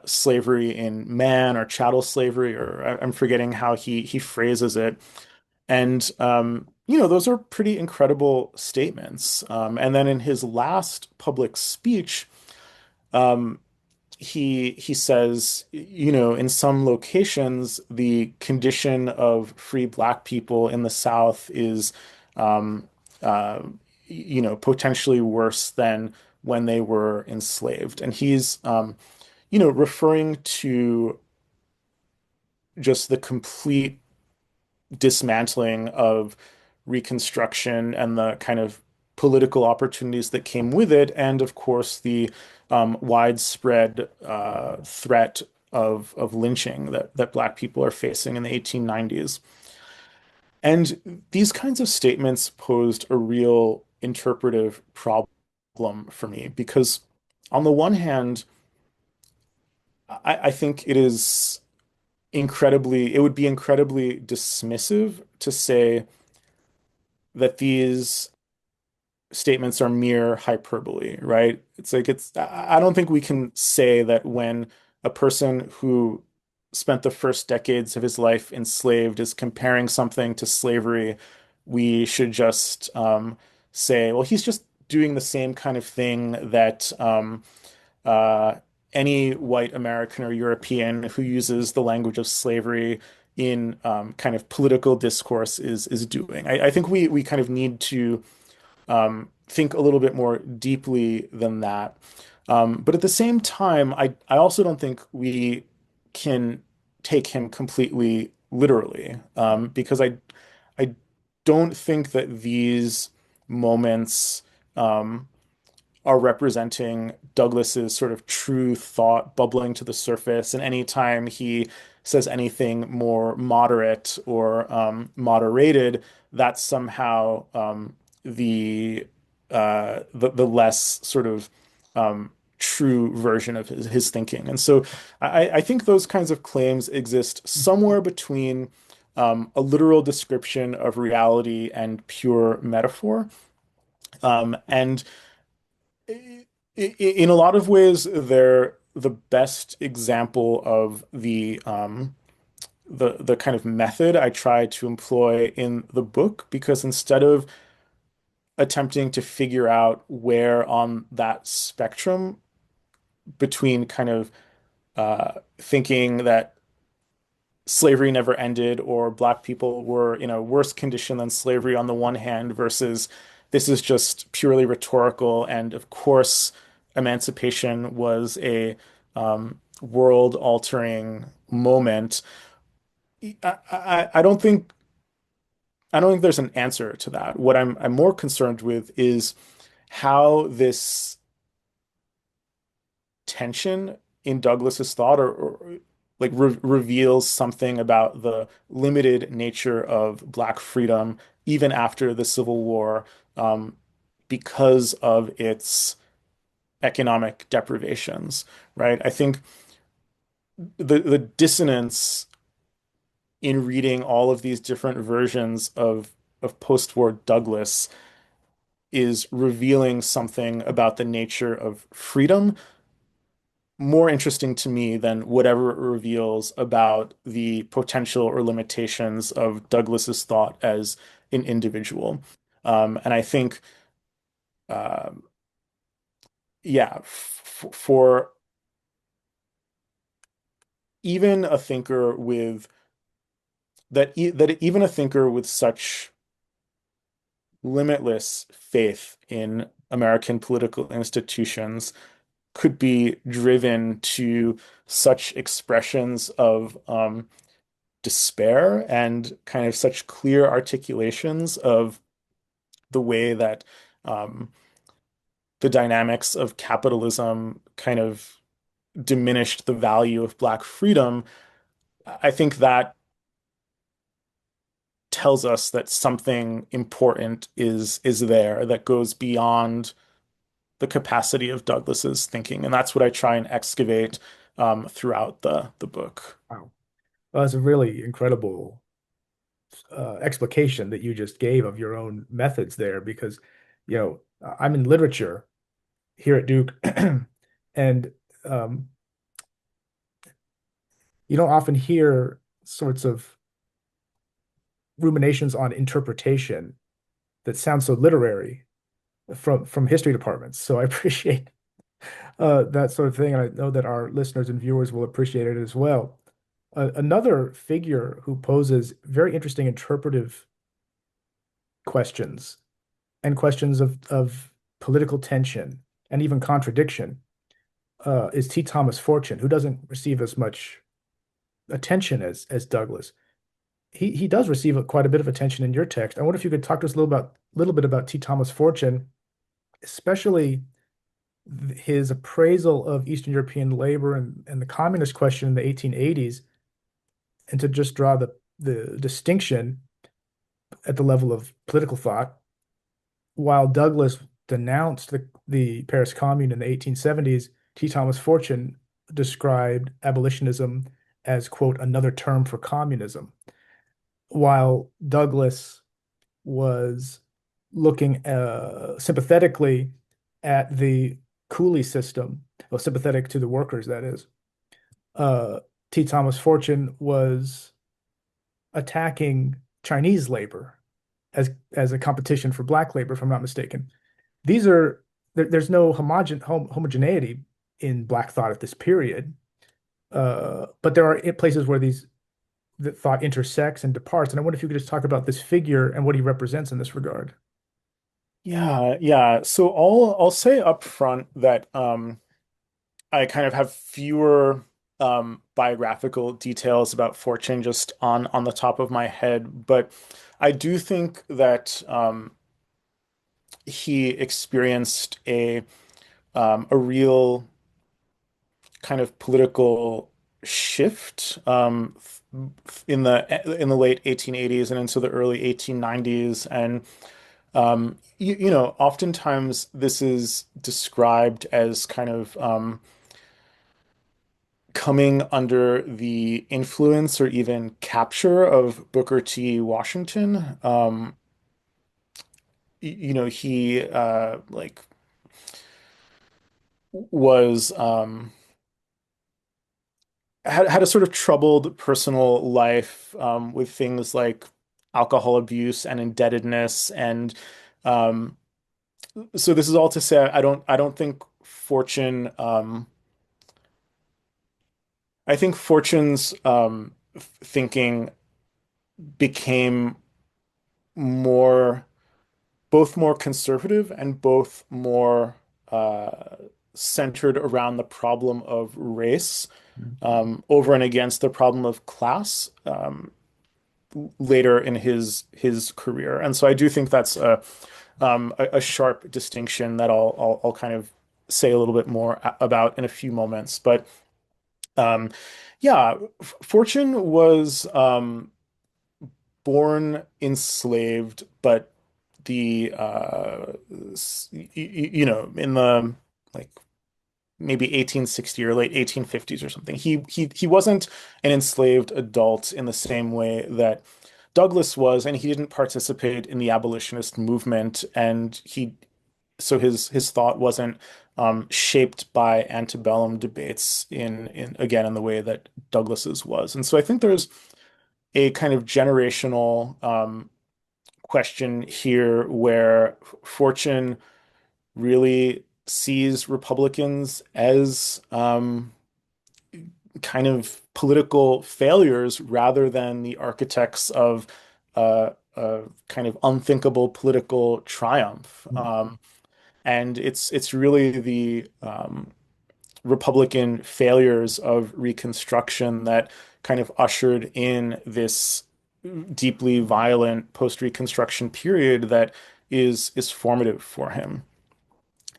slavery in man or chattel slavery, or I'm forgetting how he phrases it. And those are pretty incredible statements. And then in his last public speech, um, he says, in some locations, the condition of free black people in the South is, um, uh, potentially worse than when they were enslaved. And he's, referring to just the complete dismantling of Reconstruction and the kind of political opportunities that came with it, and of course the widespread threat of lynching that Black people are facing in the 1890s. And these kinds of statements posed a real interpretive problem for me because, on the one hand, I think it would be incredibly dismissive to say that these statements are mere hyperbole, right? I don't think we can say that when a person who spent the first decades of his life enslaved is comparing something to slavery, we should just say, well, he's just doing the same kind of thing that uh, any white American or European who uses the language of slavery in kind of political discourse is doing. I think we kind of need to think a little bit more deeply than that. But at the same time, I also don't think we can take him completely literally, because I don't think that these moments are representing Douglas's sort of true thought bubbling to the surface. And anytime he says anything more moderate or moderated, that's somehow the the less sort of true version of his thinking. And so I think those kinds of claims exist somewhere between a literal description of reality and pure metaphor. And in a lot of ways, they're the best example of the kind of method I try to employ in the book, because instead of attempting to figure out where on that spectrum between kind of thinking that slavery never ended or black people were in a worse condition than slavery on the one hand versus this is just purely rhetorical, and of course emancipation was a world altering moment. I don't think there's an answer to that. What I'm more concerned with is how this tension in Douglas's thought, or like reveals something about the limited nature of Black freedom even after the Civil War, um, because of its economic deprivations, right? I think the dissonance in reading all of these different versions of post-war Douglas is revealing something about the nature of freedom more interesting to me than whatever it reveals about the potential or limitations of Douglas's thought as an individual. And I think, uh, yeah, for even a thinker with that even a thinker with such limitless faith in American political institutions could be driven to such expressions of despair and kind of such clear articulations of the way that um, the dynamics of capitalism kind of diminished the value of Black freedom. I think that tells us that something important is there that goes beyond the capacity of Douglas's thinking, and that's what I try and excavate throughout the book. Wow. Well, that's a really incredible explication that you just gave of your own methods there, because, I'm in literature here at Duke, and um, you don't often hear sorts of ruminations on interpretation that sound so literary from history departments. So I appreciate that sort of thing, and I know that our listeners and viewers will appreciate it as well. Another figure who poses very interesting interpretive questions and questions of political tension and even contradiction is T. Thomas Fortune, who doesn't receive as much attention as Douglas. He does receive quite a bit of attention in your text. I wonder if you could talk to us little bit about T. Thomas Fortune, especially his appraisal of Eastern European labor and the communist question in the 1880s, and to just draw the distinction at the level of political thought. While Douglas denounced the Paris Commune in the 1870s, T. Thomas Fortune described abolitionism as, quote, another term for communism, while Douglas was looking sympathetically at the coolie system, well, sympathetic to the workers, that is. Uh, T. Thomas Fortune was attacking Chinese labor as a competition for black labor, if I'm not mistaken. These are there's no homogeneity in black thought at this period, but there are places where the thought intersects and departs. And I wonder if you could just talk about this figure and what he represents in this regard. Yeah, yeah. So I'll say up front that I kind of have fewer biographical details about Fortune just on the top of my head, but I do think that he experienced a real kind of political shift in the late 1880s and into the early 1890s. And you know, oftentimes this is described as kind of coming under the influence or even capture of Booker T. Washington. He like was had a sort of troubled personal life with things like alcohol abuse and indebtedness, and um, so this is all to say I don't think Fortune I think Fortune's thinking became more both more conservative and both more uh, centered around the problem of race over and against the problem of class later in his career. And so I do think that's a sharp distinction that I'll kind of say a little bit more about in a few moments. But um, yeah, Fortune was born enslaved, but the in the like maybe 1860 or late 1850s or something. He wasn't an enslaved adult in the same way that Douglas was, and he didn't participate in the abolitionist movement, and he so his thought wasn't shaped by antebellum debates in again in the way that Douglas's was. And so I think there's a kind of generational question here where Fortune really sees Republicans as kind of political failures rather than the architects of a kind of unthinkable political triumph. And it's really the Republican failures of Reconstruction that kind of ushered in this deeply violent post-Reconstruction period that is formative for him.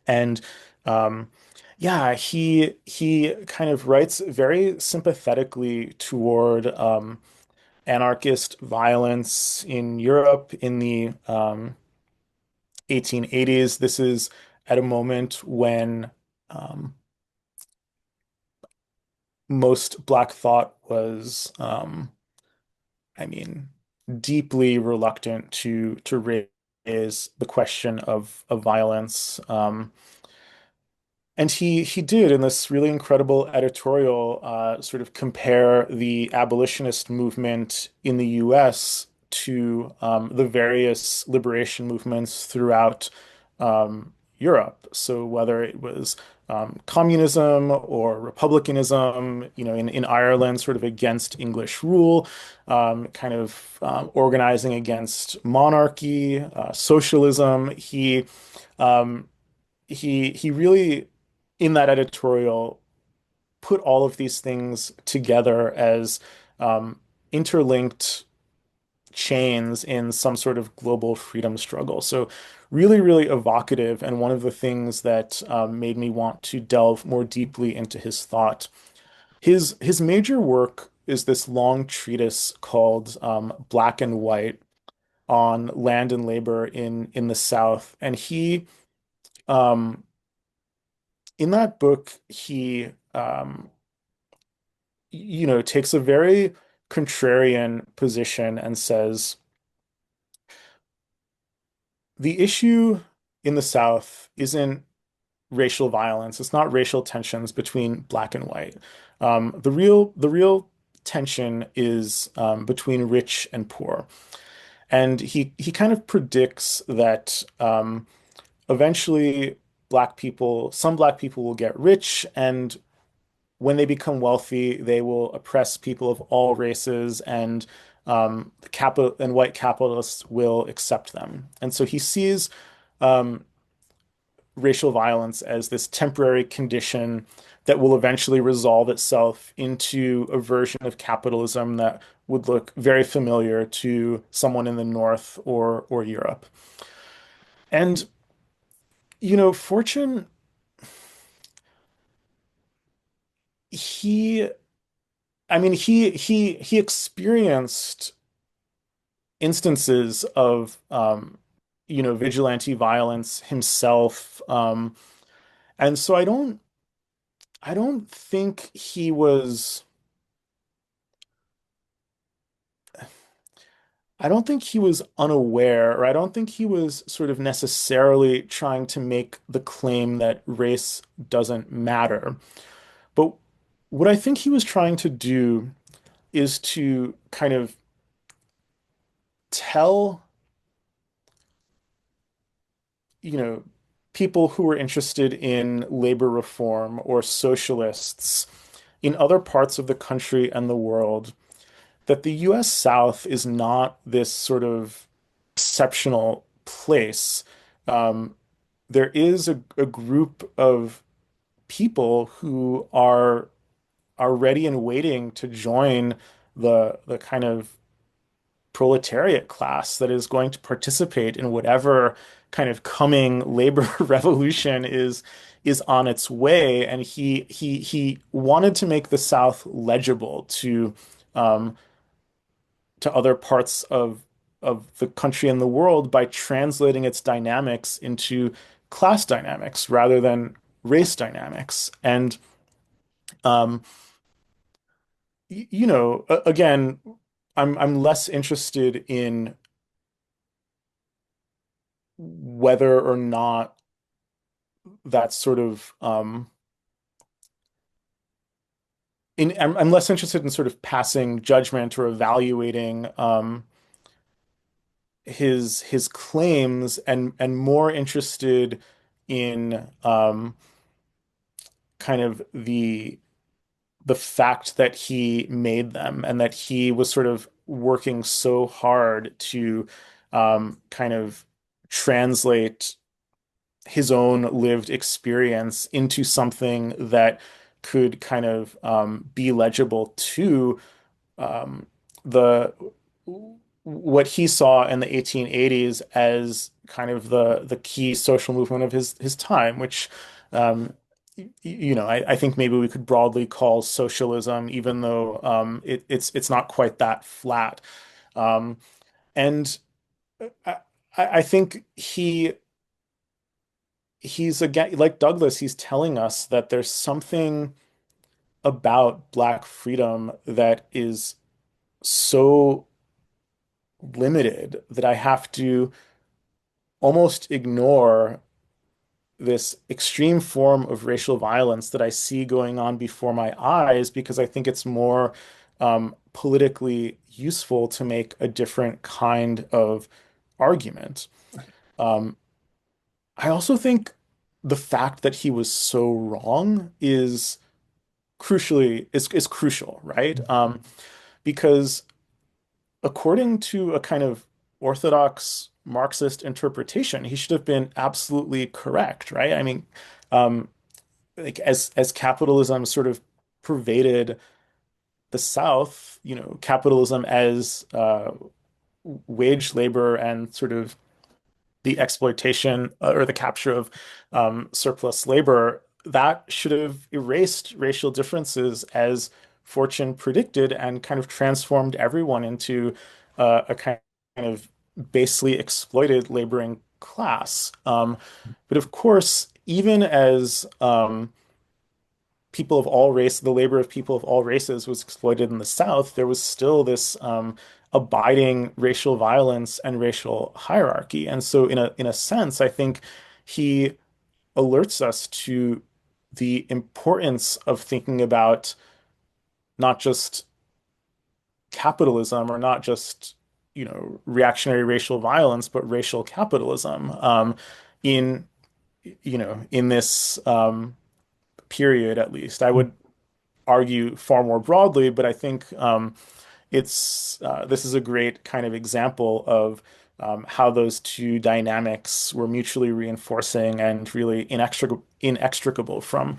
And um, yeah, he kind of writes very sympathetically toward anarchist violence in Europe in the 1880s. This is at a moment when most Black thought was, I mean, deeply reluctant to raise the question of violence. And he did in this really incredible editorial sort of compare the abolitionist movement in the US to the various liberation movements throughout Europe. So whether it was communism or republicanism, in Ireland, sort of against English rule, kind of organizing against monarchy, socialism. Um, he really in that editorial put all of these things together as um, interlinked chains in some sort of global freedom struggle. So really, really evocative, and one of the things that made me want to delve more deeply into his thought. His major work is this long treatise called Black and White on land and labor in the South, and he um, in that book, he takes a very contrarian position and says the issue in the South isn't racial violence. It's not racial tensions between black and white. The real tension is between rich and poor. And he kind of predicts that eventually some black people will get rich, and when they become wealthy, they will oppress people of all races, and capital and white capitalists will accept them. And so he sees um, racial violence as this temporary condition that will eventually resolve itself into a version of capitalism that would look very familiar to someone in the North or Europe. And Fortune, he I mean, he experienced instances of vigilante violence himself. And so I don't think he was I don't think he was unaware, or I don't think he was sort of necessarily trying to make the claim that race doesn't matter. But what I think he was trying to do is to kind of tell, you know, people who were interested in labor reform or socialists in other parts of the country and the world that the US South is not this sort of exceptional place. Um, there is a group of people who are ready and waiting to join the kind of proletariat class that is going to participate in whatever kind of coming labor revolution is on its way. And he wanted to make the South legible um, to other parts of the country and the world by translating its dynamics into class dynamics rather than race dynamics. And um, again, I'm less interested in whether or not that sort of I'm less interested in sort of passing judgment or evaluating his claims and more interested in kind of the fact that he made them and that he was sort of working so hard to kind of translate his own lived experience into something that could kind of be legible to um, the what he saw in the 1880s as kind of the key social movement of his time, which I think maybe we could broadly call socialism, even though it's not quite that flat. Um, and I, I think he's again like Douglas, he's telling us that there's something about Black freedom that is so limited that I have to almost ignore this extreme form of racial violence that I see going on before my eyes because I think it's more politically useful to make a different kind of argument. Um, I also think the fact that he was so wrong is crucial, right? Because according to a kind of orthodox Marxist interpretation, he should have been absolutely correct, right? I mean, um, like as capitalism sort of pervaded the South, capitalism as wage labor and sort of the exploitation or the capture of surplus labor, that should have erased racial differences as fortune predicted and kind of transformed everyone into a kind of basely exploited laboring class. But of course, even as the labor of people of all races was exploited in the South, there was still this abiding racial violence and racial hierarchy. And so, in a sense, I think he alerts us to the importance of thinking about not just capitalism or not just, reactionary racial violence, but racial capitalism in, in this period, at least. I would argue far more broadly, but I think it's this is a great kind of example of how those two dynamics were mutually reinforcing and really inextricable from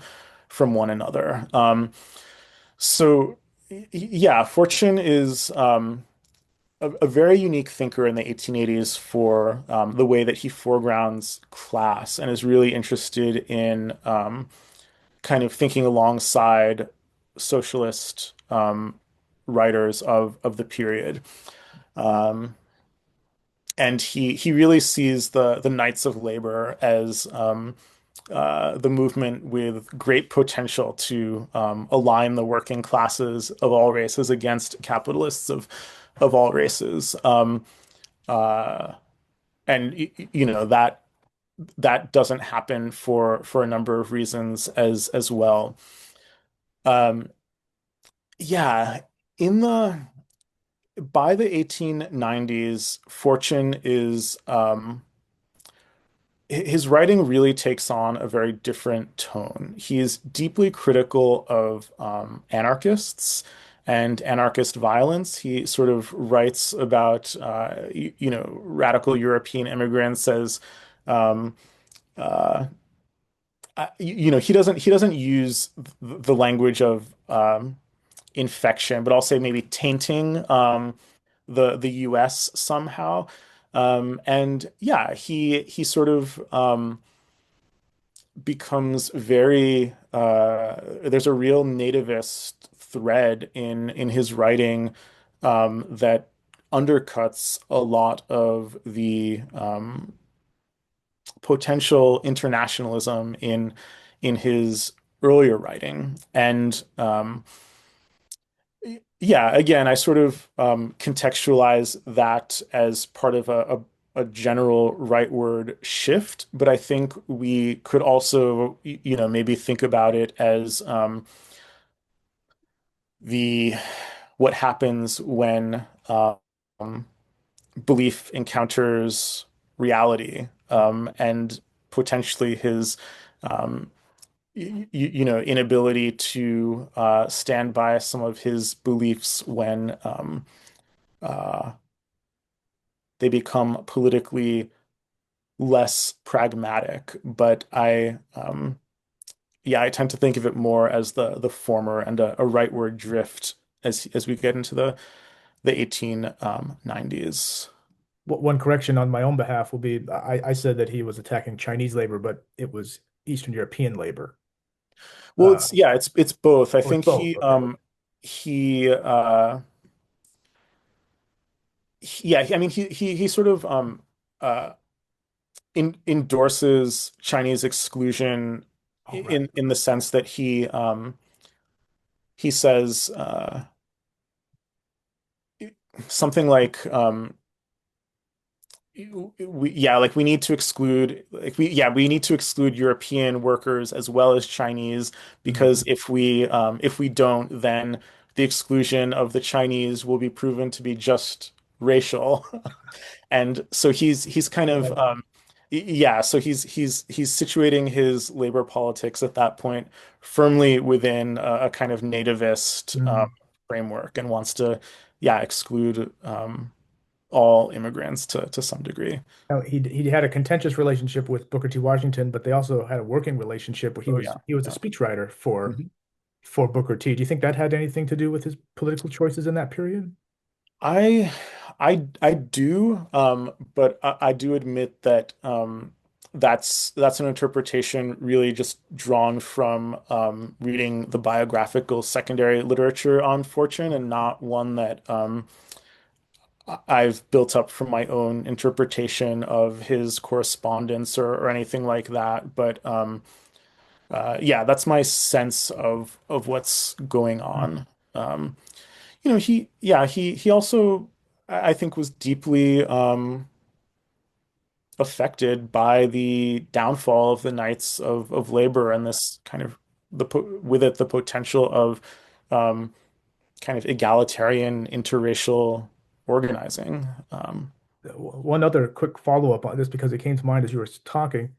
one another. So yeah, Fortune is a very unique thinker in the 1880s for the way that he foregrounds class and is really interested in kind of thinking alongside socialist writers of the period. Um, and he really sees the Knights of Labor as the movement with great potential to align the working classes of all races against capitalists of all races. Uh, and you know that doesn't happen for a number of reasons as well. Um, yeah, in the by the 1890s, Fortune is his writing really takes on a very different tone. He is deeply critical of anarchists and anarchist violence. He sort of writes about, you know, radical European immigrants as, um, uh, you know, he doesn't use the language of infection, but I'll say maybe tainting the U.S. somehow. And yeah, he sort of becomes very there's a real nativist thread in his writing that undercuts a lot of the potential internationalism in his earlier writing. And yeah, again, I sort of contextualize that as part of a general rightward shift, but I think we could also, you know, maybe think about it as the what happens when belief encounters reality, and potentially his um, you know, inability to stand by some of his beliefs when uh, they become politically less pragmatic. But yeah, I tend to think of it more as the former and a rightward drift as we get into the 1890s. One correction on my own behalf will be I said that he was attacking Chinese labor, but it was Eastern European labor. Well, it's yeah, it's both. I Oh, it's think both. Okay. he yeah, I mean he sort of uh endorses Chinese exclusion All right. in the sense that he says something like yeah, like we need to exclude like we need to exclude European workers as well as Chinese, Mm. because if we don't, then the exclusion of the Chinese will be proven to be just racial. And so he's kind I of like that. yeah, so he's situating his labor politics at that point firmly within a kind of nativist Mm. framework, and wants to yeah exclude all immigrants to some degree. Now, he had a contentious relationship with Booker T. Washington, but they also had a working relationship where Oh yeah. he was a Yeah. speechwriter Mhm. for Booker T. Do you think that had anything to do with his political choices in that period? I I do, but I do admit that that's an interpretation really just drawn from reading the biographical secondary literature on Fortune, and not one that I've built up from my own interpretation of his correspondence or anything like that. But yeah, that's my sense of what's going on. Um, you know, he also I think was deeply affected by the downfall of the Knights of Labor, and this kind of with it the potential of um, kind of egalitarian interracial organizing. One other quick follow-up on this, because it came to mind as you were talking.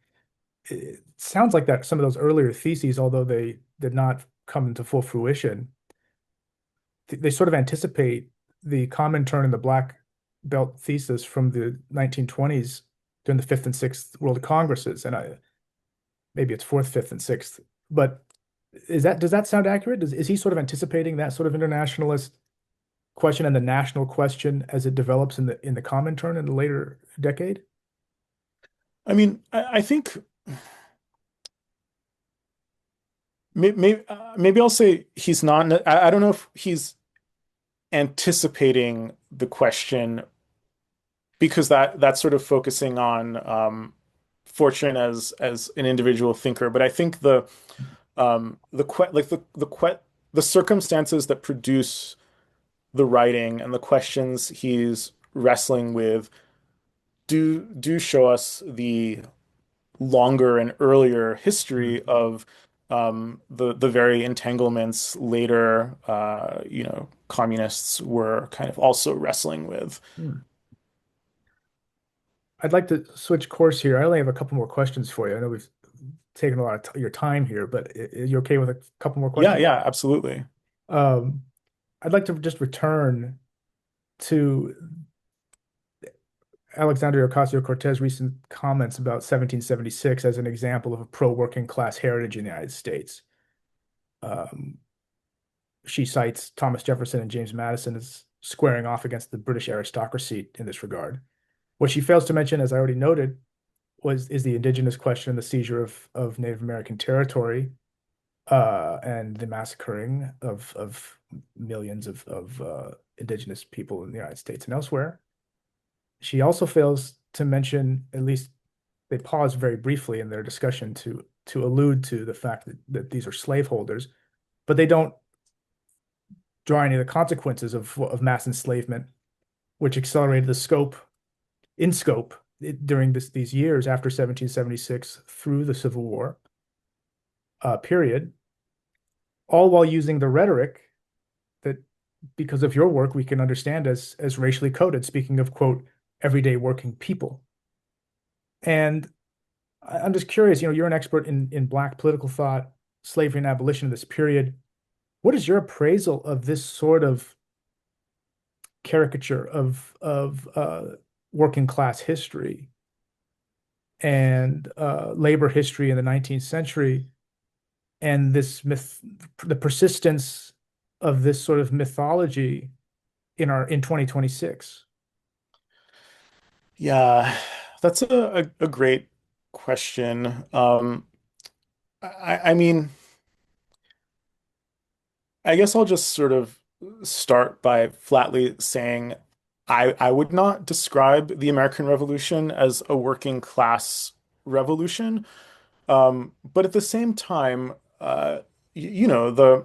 It sounds like that some of those earlier theses, although they did not come into full fruition, they sort of anticipate the Comintern and the Black Belt thesis from the 1920s during the fifth and sixth World Congresses, and maybe it's fourth, fifth, and sixth. But does that sound accurate? Is he sort of anticipating that sort of internationalist question and the national question as it develops in the Comintern in the later decade? I mean, I think maybe I'll say he's not. I don't know if he's anticipating the question, because that's sort of focusing on fortunate as an individual thinker, but I think the que like the circumstances that produce the writing and the questions he's wrestling with do show us the longer and earlier history of the very entanglements later communists were kind of also wrestling with. Hmm. I'd like to switch course here. I only have a couple more questions for you. I know we've taken a lot of t your time here, but are you okay with a couple more Yeah, questions? yeah, absolutely. Um, I'd like to just return to Alexandria Ocasio-Cortez' recent comments about 1776 as an example of a pro-working class heritage in the United States. Um, she cites Thomas Jefferson and James Madison as squaring off against the British aristocracy in this regard. What she fails to mention, as I already noted, is the indigenous question, the seizure of Native American territory, and the massacring of millions of indigenous people in the United States and elsewhere. She also fails to mention, at least they pause very briefly in their discussion to allude to the fact that these are slaveholders, but they don't draw any of the consequences of mass enslavement, which accelerated the scope during these years after 1776 through the Civil War period, all while using the rhetoric that, because of your work, we can understand as racially coded, speaking of, quote, everyday working people. And I'm just curious, you're an expert in Black political thought, slavery and abolition of this period. What is your appraisal of this sort of caricature of working class history and labor history in the 19th century, and the persistence of this sort of mythology in 2026? Yeah, that's a great question. I mean, I guess I'll just sort of start by flatly saying I would not describe the American Revolution as a working class revolution. But at the same time, you know, the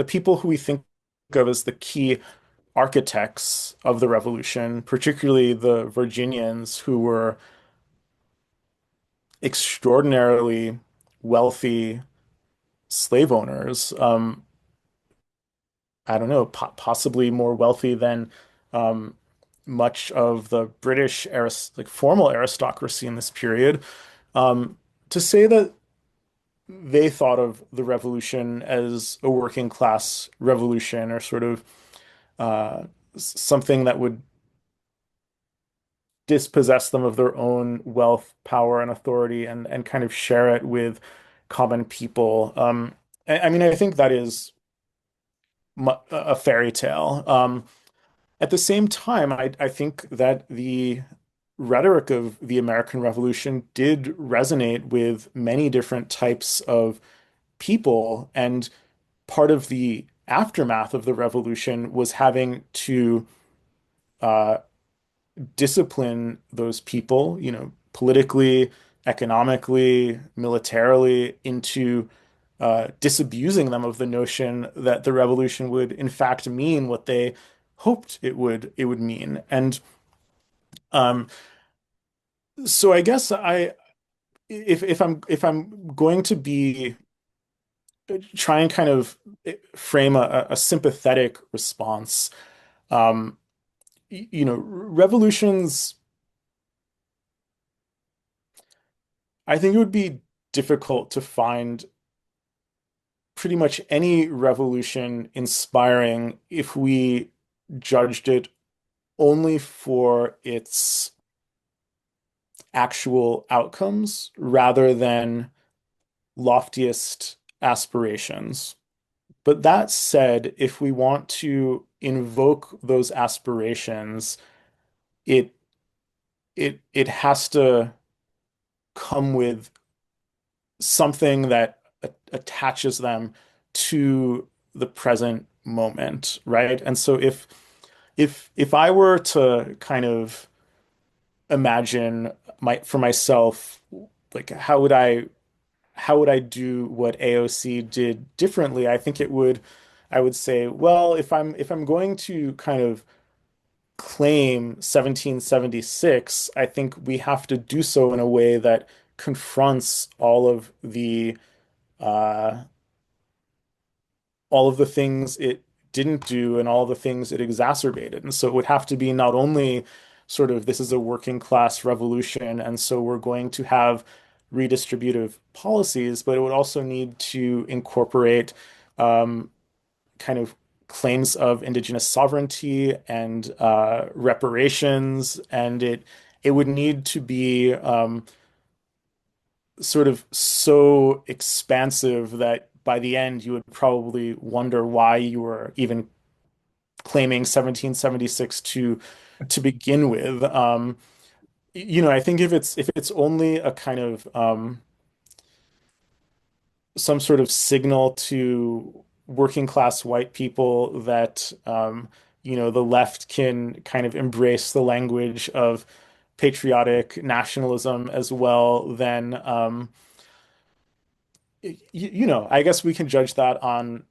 people who we think of as the key architects of the revolution, particularly the Virginians, who were extraordinarily wealthy slave owners. I don't know, possibly more wealthy than um, much of the British like formal aristocracy in this period. Um, to say that they thought of the revolution as a working class revolution or sort of something that would dispossess them of their own wealth, power, and authority and kind of share it with common people. I mean, I think that is a fairy tale. At the same time, I think that the rhetoric of the American Revolution did resonate with many different types of people. And part of the aftermath of the revolution was having to uh, discipline those people, politically, economically, militarily, into disabusing them of the notion that the revolution would, in fact, mean what they hoped it would mean. And um, so I guess if I'm going to be try and kind of frame a sympathetic response, um, revolutions, I think it would be difficult to find pretty much any revolution inspiring if we judged it only for its actual outcomes rather than loftiest aspirations. But that said, if we want to invoke those aspirations, it it has to come with something that attaches them to the present moment, right? And so if I were to kind of imagine for myself, like how would I do what AOC did differently? I would say, well, if I'm going to kind of claim 1776, I think we have to do so in a way that confronts uh, all of the things it didn't do and all the things it exacerbated. And so it would have to be not only sort of this is a working class revolution, and so we're going to have redistributive policies, but it would also need to incorporate um, kind of claims of indigenous sovereignty and reparations, and it would need to be sort of so expansive that by the end you would probably wonder why you were even claiming 1776 to begin with. I think if it's only a kind of some sort of signal to working class white people that the left can kind of embrace the language of patriotic nationalism as well, then I guess we can judge that on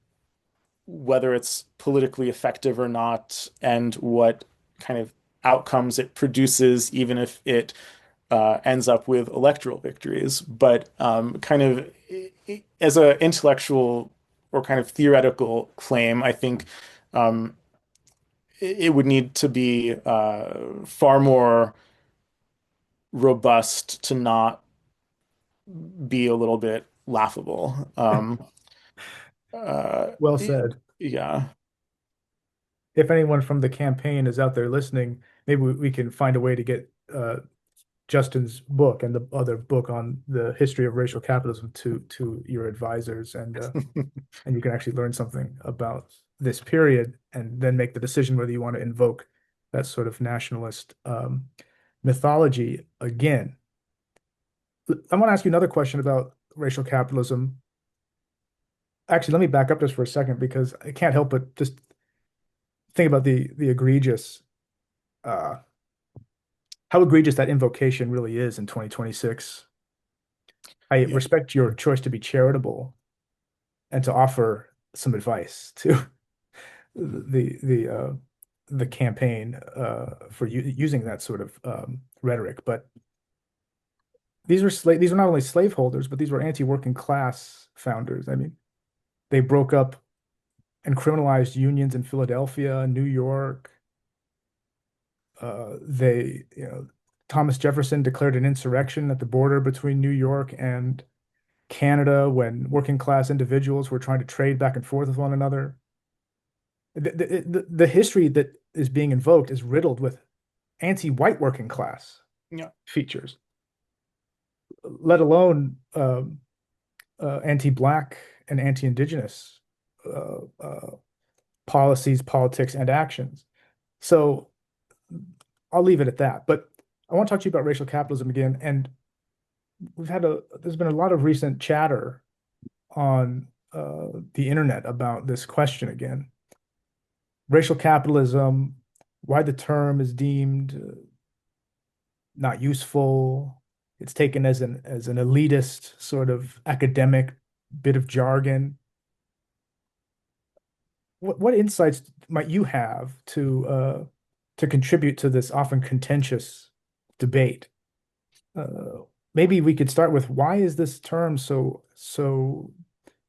whether it's politically effective or not and what kind of outcomes it produces, even if it ends up with electoral victories. But kind of as an intellectual or kind of theoretical claim, I think um, it would need to be far more robust to not be a little bit laughable. Uh, Well said. yeah. If anyone from the campaign is out there listening, maybe we can find a way to get Justin's book and the other book on the history of racial capitalism to your advisors, and you can actually learn something about this period and then make the decision whether you want to invoke that sort of nationalist mythology again. I want to ask you another question about racial capitalism. Actually, let me back up just for a second because I can't help but just think about the egregious uh how egregious that invocation really is in 2026. I Yeah. respect your choice to be charitable and to offer some advice to the campaign for using that sort of rhetoric. But these were not only slaveholders, but these were anti-working class founders. I mean, they broke up and criminalized unions in Philadelphia, New York. Thomas Jefferson declared an insurrection at the border between New York and Canada when working class individuals were trying to trade back and forth with one another. The history that is being invoked is riddled with anti-white working class Yeah. features, let alone anti-black and anti-indigenous uh, uh, policies, politics, and actions. So I'll leave it at that. But I want to talk to you about racial capitalism again. And there's been a lot of recent chatter on the internet about this question again. Racial capitalism, why the term is deemed not useful. It's taken as an elitist sort of academic bit of jargon. What insights might you have to contribute to this often contentious debate? Uh, Maybe we could start with why is this term so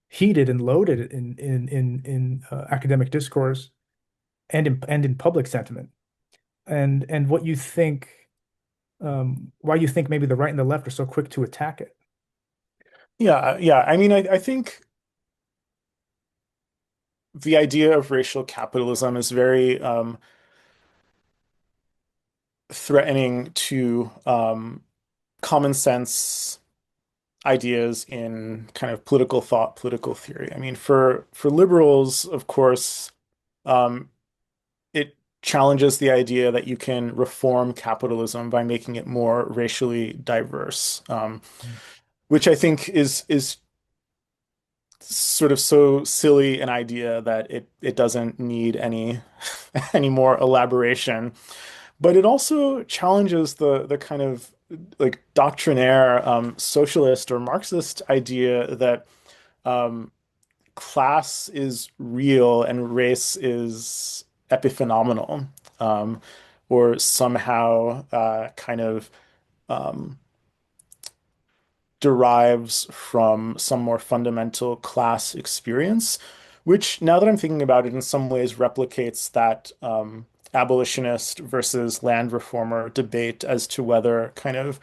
heated and loaded in academic discourse and in public sentiment, and what you think, why you think maybe the right and the left are so quick to attack it. Yeah. Yeah. I mean, I think the idea of racial capitalism is very threatening to common sense ideas in kind of political thought, political theory. I mean, for liberals, of course, um, it challenges the idea that you can reform capitalism by making it more racially diverse, which I think is sort of so silly an idea that it doesn't need any any more elaboration. but it also challenges the kind of like doctrinaire socialist or Marxist idea that um, class is real and race is epiphenomenal, um, or somehow kind of um, derives from some more fundamental class experience, which now that I'm thinking about it, in some ways replicates that abolitionist versus land reformer debate as to whether kind of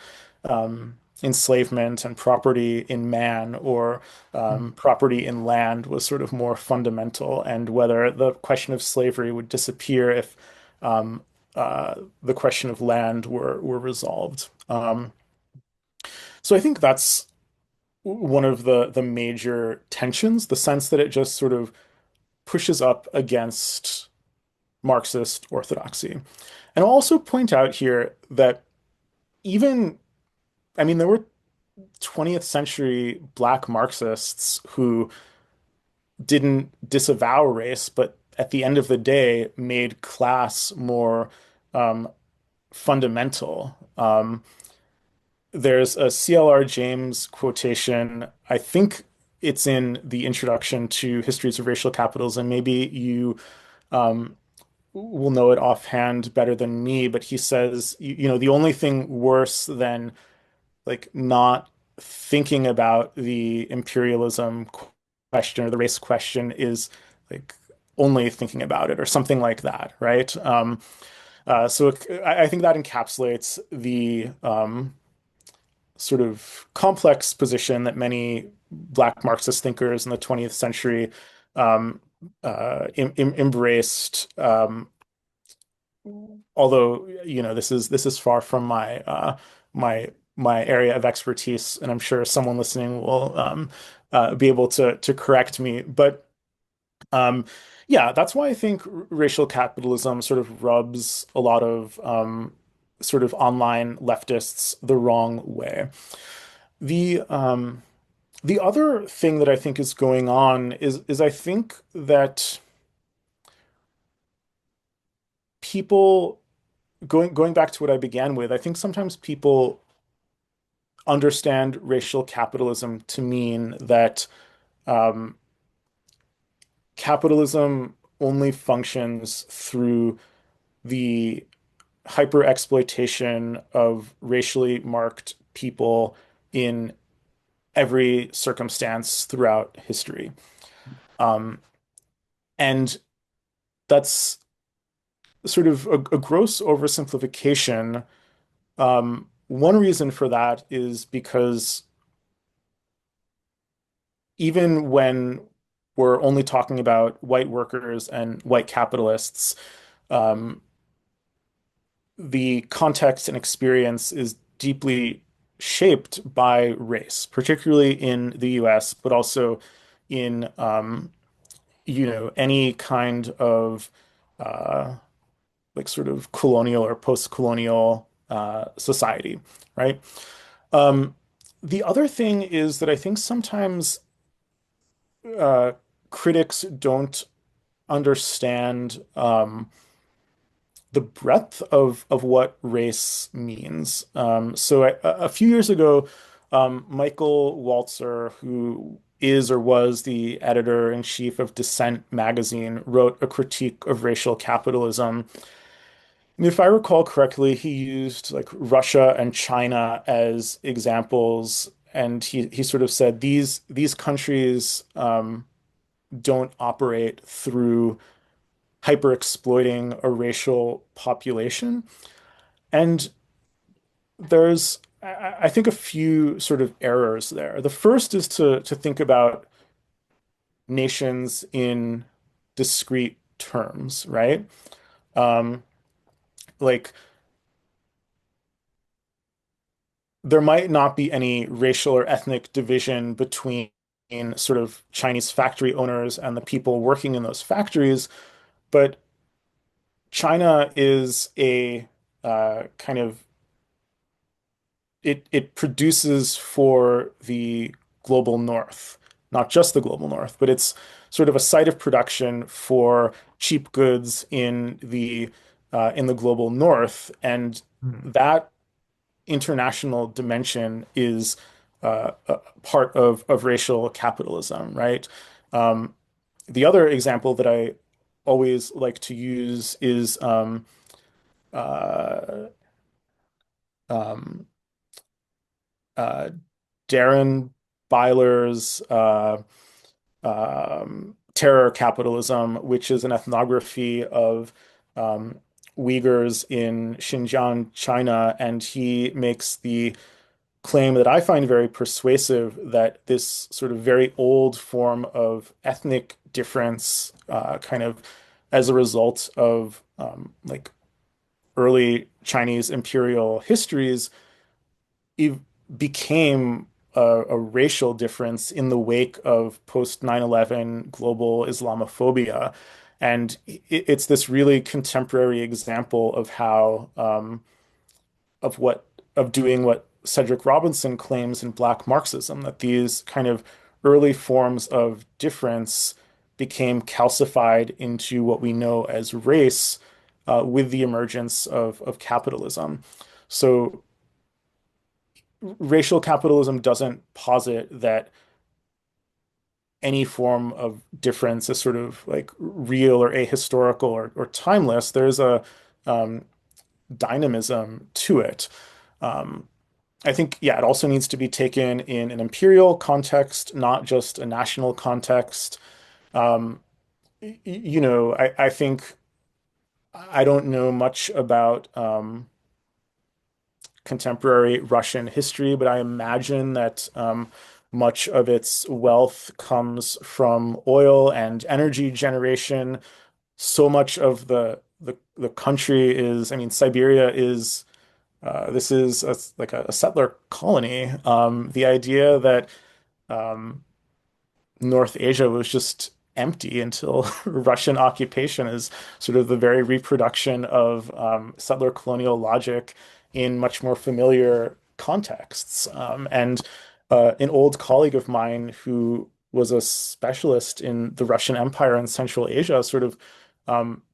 enslavement and property in man or property in land was sort of more fundamental, and whether the question of slavery would disappear if the question of land were resolved. So I think that's one of the major tensions, the sense that it just sort of pushes up against Marxist orthodoxy. And I'll also point out here that even, I mean, there were 20th century Black Marxists who didn't disavow race, but at the end of the day made class more um, fundamental. There's a C.L.R. James quotation. I think it's in the introduction to Histories of Racial Capitalism. Maybe you um, will know it offhand better than me, but he says, you know, the only thing worse than like not thinking about the imperialism question or the race question is like only thinking about it or something like that, right? So I think that encapsulates the sort of complex position that many Black Marxist thinkers in the 20th century um, embraced. Although, you know, this is far from my area of expertise, and I'm sure someone listening will be able to correct me. But um, yeah, that's why I think racial capitalism sort of rubs a lot of sort of online leftists the wrong way. The um, the other thing that I think is going on is I think that people going back to what I began with, I think sometimes people understand racial capitalism to mean that um, capitalism only functions through the hyper exploitation of racially marked people in every circumstance throughout history. Um, and that's sort of a gross oversimplification. One reason for that is because even when we're only talking about white workers and white capitalists, um, the context and experience is deeply shaped by race, particularly in the US, but also in you know, any kind of uh, like sort of colonial or post-colonial society, right? Um, the other thing is that I think sometimes uh, critics don't understand the breadth of what race means. So a few years ago, Michael Walzer, who is or was the editor-in-chief of Dissent magazine, wrote a critique of racial capitalism. And if I recall correctly, he used like Russia and China as examples, and he sort of said these countries don't operate through hyper exploiting a racial population. And there's, I think, a few sort of errors there. The first is to think about nations in discrete terms, right? Um, like there might not be any racial or ethnic division between sort of Chinese factory owners and the people working in those factories, but China is a kind of it produces for the global north, not just the global north, but it's sort of a site of production for cheap goods in the in the global north. And Hmm. that international dimension is a part of racial capitalism, right? Um, the other example that I always like to use is uh, um, uh, Darren Byler's Terror Capitalism, which is an ethnography of um, Uyghurs in Xinjiang, China, and he makes the claim that I find very persuasive that this sort of very old form of ethnic difference, kind of as a result of like early Chinese imperial histories, it became a racial difference in the wake of post 9/11 global Islamophobia. And it's this really contemporary example of how of what of doing what Cedric Robinson claims in Black Marxism, that these kind of early forms of difference became calcified into what we know as race with the emergence of capitalism. So racial capitalism doesn't posit that any form of difference is sort of like real or ahistorical or timeless. There's a um, dynamism to it. Um, I think, yeah, it also needs to be taken in an imperial context, not just a national context. Um, I think I don't know much about contemporary Russian history, but I imagine that much of its wealth comes from oil and energy generation. So much of the country is, I mean, Siberia is this is like a settler colony. The idea that um, North Asia was just empty until Russian occupation is sort of the very reproduction of settler colonial logic in much more familiar contexts. And an old colleague of mine who was a specialist in the Russian Empire and Central Asia sort of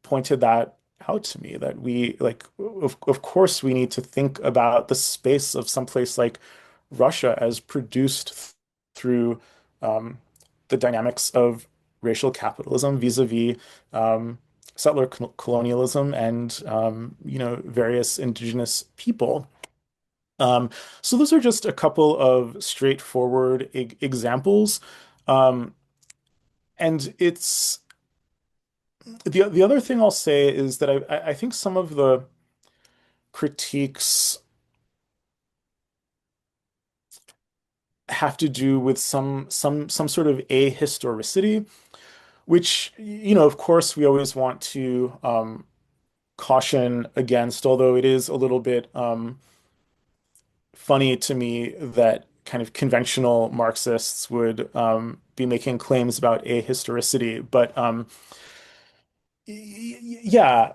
pointed that out to me that we like of course we need to think about the space of someplace like Russia as produced through um, the dynamics of racial capitalism vis-a-vis settler colonialism and various indigenous people. Um, so those are just a couple of straightforward examples. Um, and it's the other thing I'll say is that I think some of the critiques have to do with some sort of ahistoricity, which of course we always want to caution against, although it is a little bit funny to me that kind of conventional Marxists would be making claims about ahistoricity. But yeah,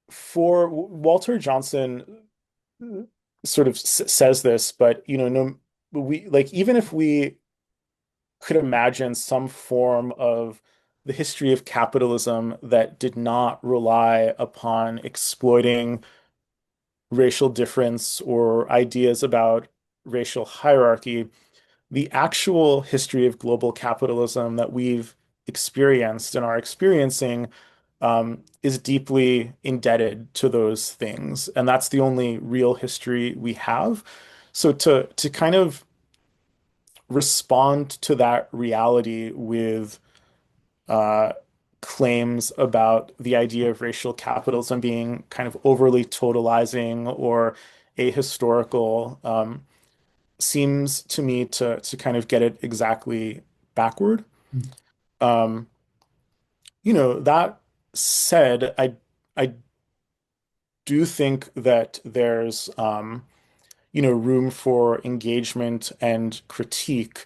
for Walter Johnson sort of says this, but no, we like even if we could imagine some form of the history of capitalism that did not rely upon exploiting racial difference or ideas about racial hierarchy, the actual history of global capitalism that we've experienced and are experiencing is deeply indebted to those things. And that's the only real history we have. So to kind of respond to that reality with uh, claims about the idea of racial capitalism being kind of overly totalizing or ahistorical seems to me to kind of get it exactly backward. Um, that said, I do think that there's room for engagement and critique.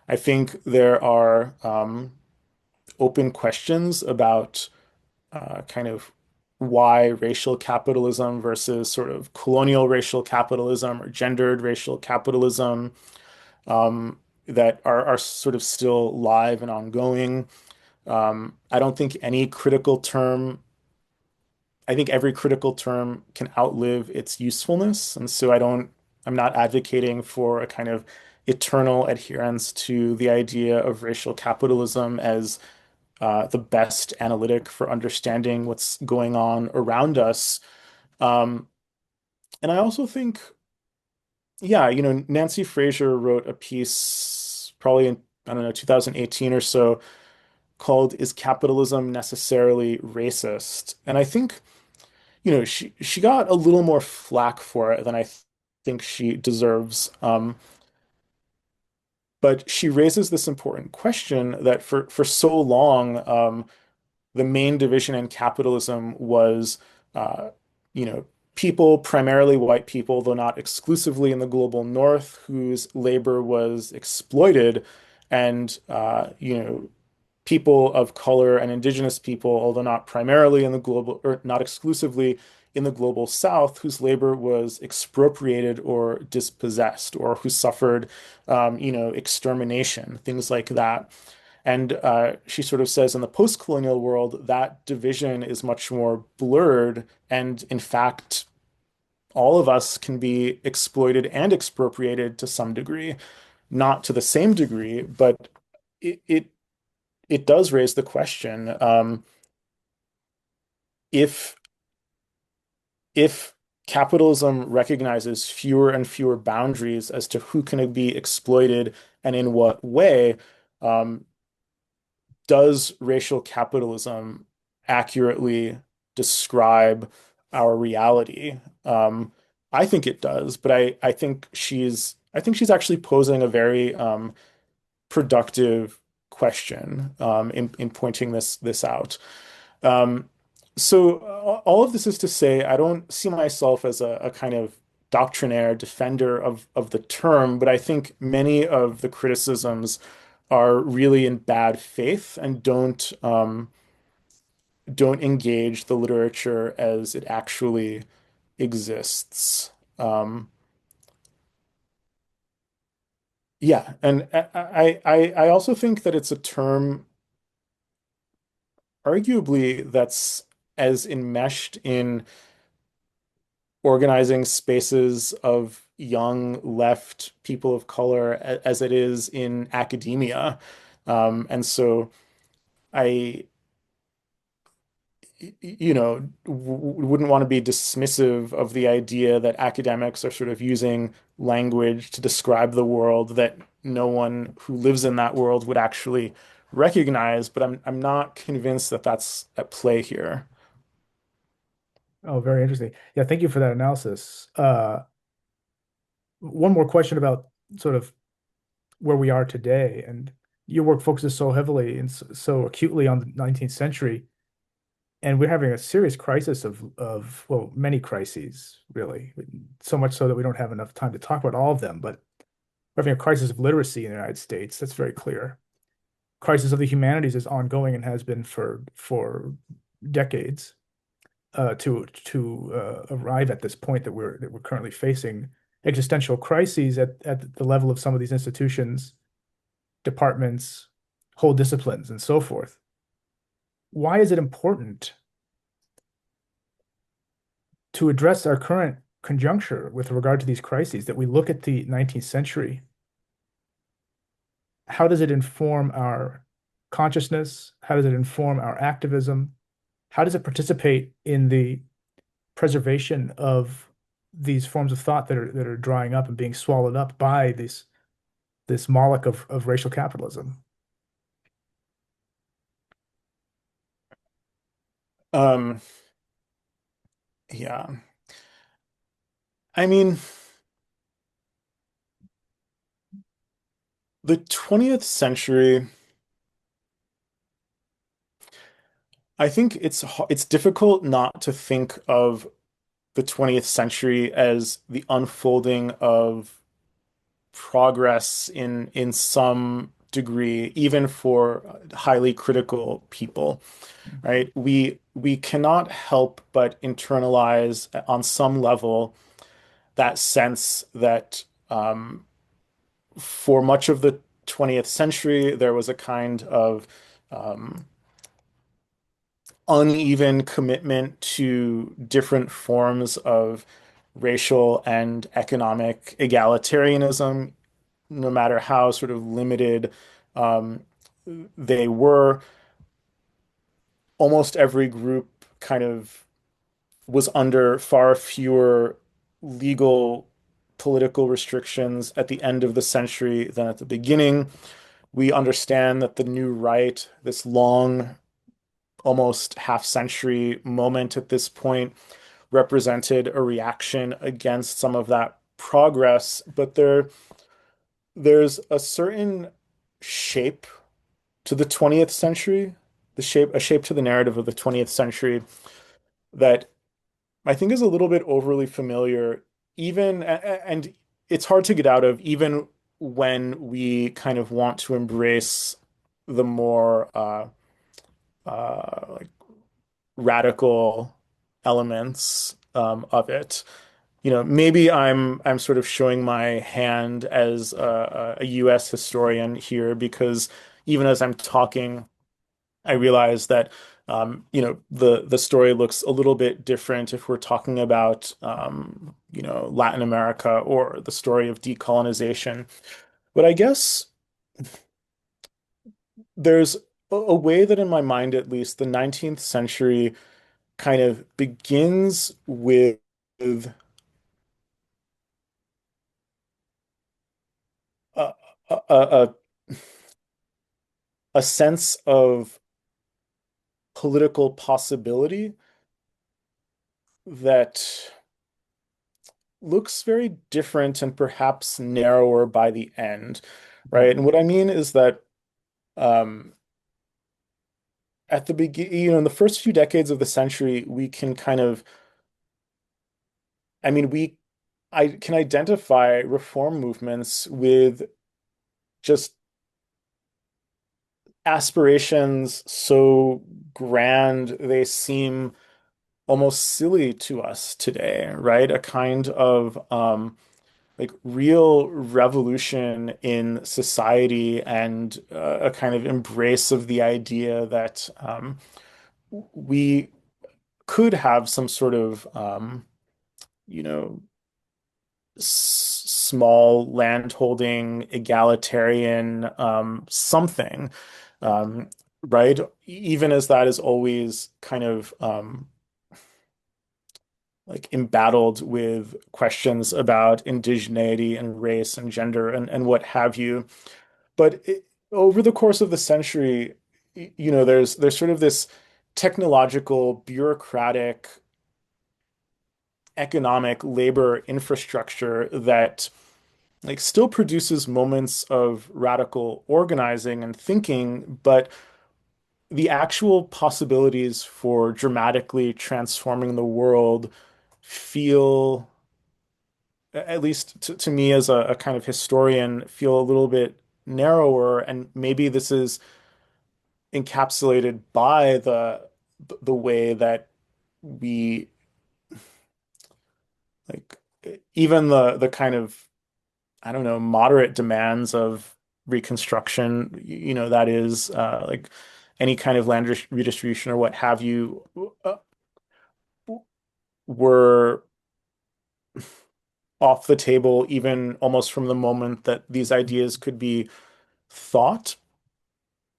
I think there are open questions about kind of why racial capitalism versus sort of colonial racial capitalism or gendered racial capitalism that are sort of still live and ongoing. I don't think any critical term, I think every critical term can outlive its usefulness. And so I'm not advocating for a kind of eternal adherence to the idea of racial capitalism as the best analytic for understanding what's going on around us. Um, and I also think, yeah, Nancy Fraser wrote a piece probably in, I don't know, 2018 or so called "Is Capitalism Necessarily Racist?" And I think, she got a little more flack for it than think she deserves. But she raises this important question that for so long, the main division in capitalism was, uh, you know, people, primarily white people, though not exclusively in the global north, whose labor was exploited, and people of color and indigenous people, although not primarily in the global or not exclusively in the global south, whose labor was expropriated or dispossessed, or who suffered, extermination, things like that. And she sort of says in the post-colonial world, that division is much more blurred. And in fact, all of us can be exploited and expropriated to some degree, not to the same degree, but it it, it does raise the question, if if capitalism recognizes fewer and fewer boundaries as to who can be exploited and in what way, um, does racial capitalism accurately describe our reality? I think it does, but I think she's actually posing a very productive question, in pointing this out. Um, so all of this is to say, I don't see myself as a kind of doctrinaire defender of the term, but I think many of the criticisms are really in bad faith and don't engage the literature as it actually exists. Um, yeah, and I also think that it's a term arguably that's as enmeshed in organizing spaces of young left people of color as it is in academia. And so I, wouldn't want to be dismissive of the idea that academics are sort of using language to describe the world that no one who lives in that world would actually recognize, but I'm not convinced that that's at play here. Oh, very interesting. Yeah, thank you for that analysis. One more question about sort of where we are today, and your work focuses so heavily and so acutely on the 19th century, and we're having a serious crisis of well, many crises, really. So much so that we don't have enough time to talk about all of them, but we're having a crisis of literacy in the United States. That's very clear. Crisis of the humanities is ongoing and has been for decades. To arrive at this point that we're currently facing existential crises at the level of some of these institutions, departments, whole disciplines, and so forth. Why is it important to address our current conjuncture with regard to these crises that we look at the 19th century? How does it inform our consciousness? How does it inform our activism? How does it participate in the preservation of these forms of thought that are drying up and being swallowed up by this Moloch of racial capitalism? Um, yeah. I mean, the 20th century, I think it's difficult not to think of the 20th century as the unfolding of progress in some degree, even for highly critical people, right? We cannot help but internalize on some level that sense that, for much of the 20th century, there was a kind of uneven commitment to different forms of racial and economic egalitarianism, no matter how sort of limited um, they were. Almost every group kind of was under far fewer legal political restrictions at the end of the century than at the beginning. We understand that the new right, this long, almost half century moment at this point, represented a reaction against some of that progress, but there's a certain shape to the 20th century, a shape to the narrative of the 20th century that I think is a little bit overly familiar, and it's hard to get out of, even when we kind of want to embrace the more like radical elements of it. Maybe I'm sort of showing my hand as a US historian here because even as I'm talking, I realize that the story looks a little bit different if we're talking about Latin America or the story of decolonization. But I guess there's a way that in my mind at least the 19th century kind of begins with a, a, a, a sense of political possibility that looks very different and perhaps narrower by the end, right? And what I mean is that um, at the beginning, in the first few decades of the century, we can kind of, I mean, I can identify reform movements with just aspirations so grand they seem almost silly to us today, right? A kind of like real revolution in society and a kind of embrace of the idea that we could have some sort of you know small landholding egalitarian something, um, right? Even as that is always kind of like embattled with questions about indigeneity and race and gender and what have you. But over the course of the century, there's sort of this technological, bureaucratic, economic labor infrastructure that like still produces moments of radical organizing and thinking, but the actual possibilities for dramatically transforming the world feel, at least to me as a kind of historian, feel a little bit narrower. And maybe this is encapsulated by the way that we like even the kind of, I don't know, moderate demands of Reconstruction, that is like any kind of land redistribution or what have you, uh, were off the table even almost from the moment that these ideas could be thought.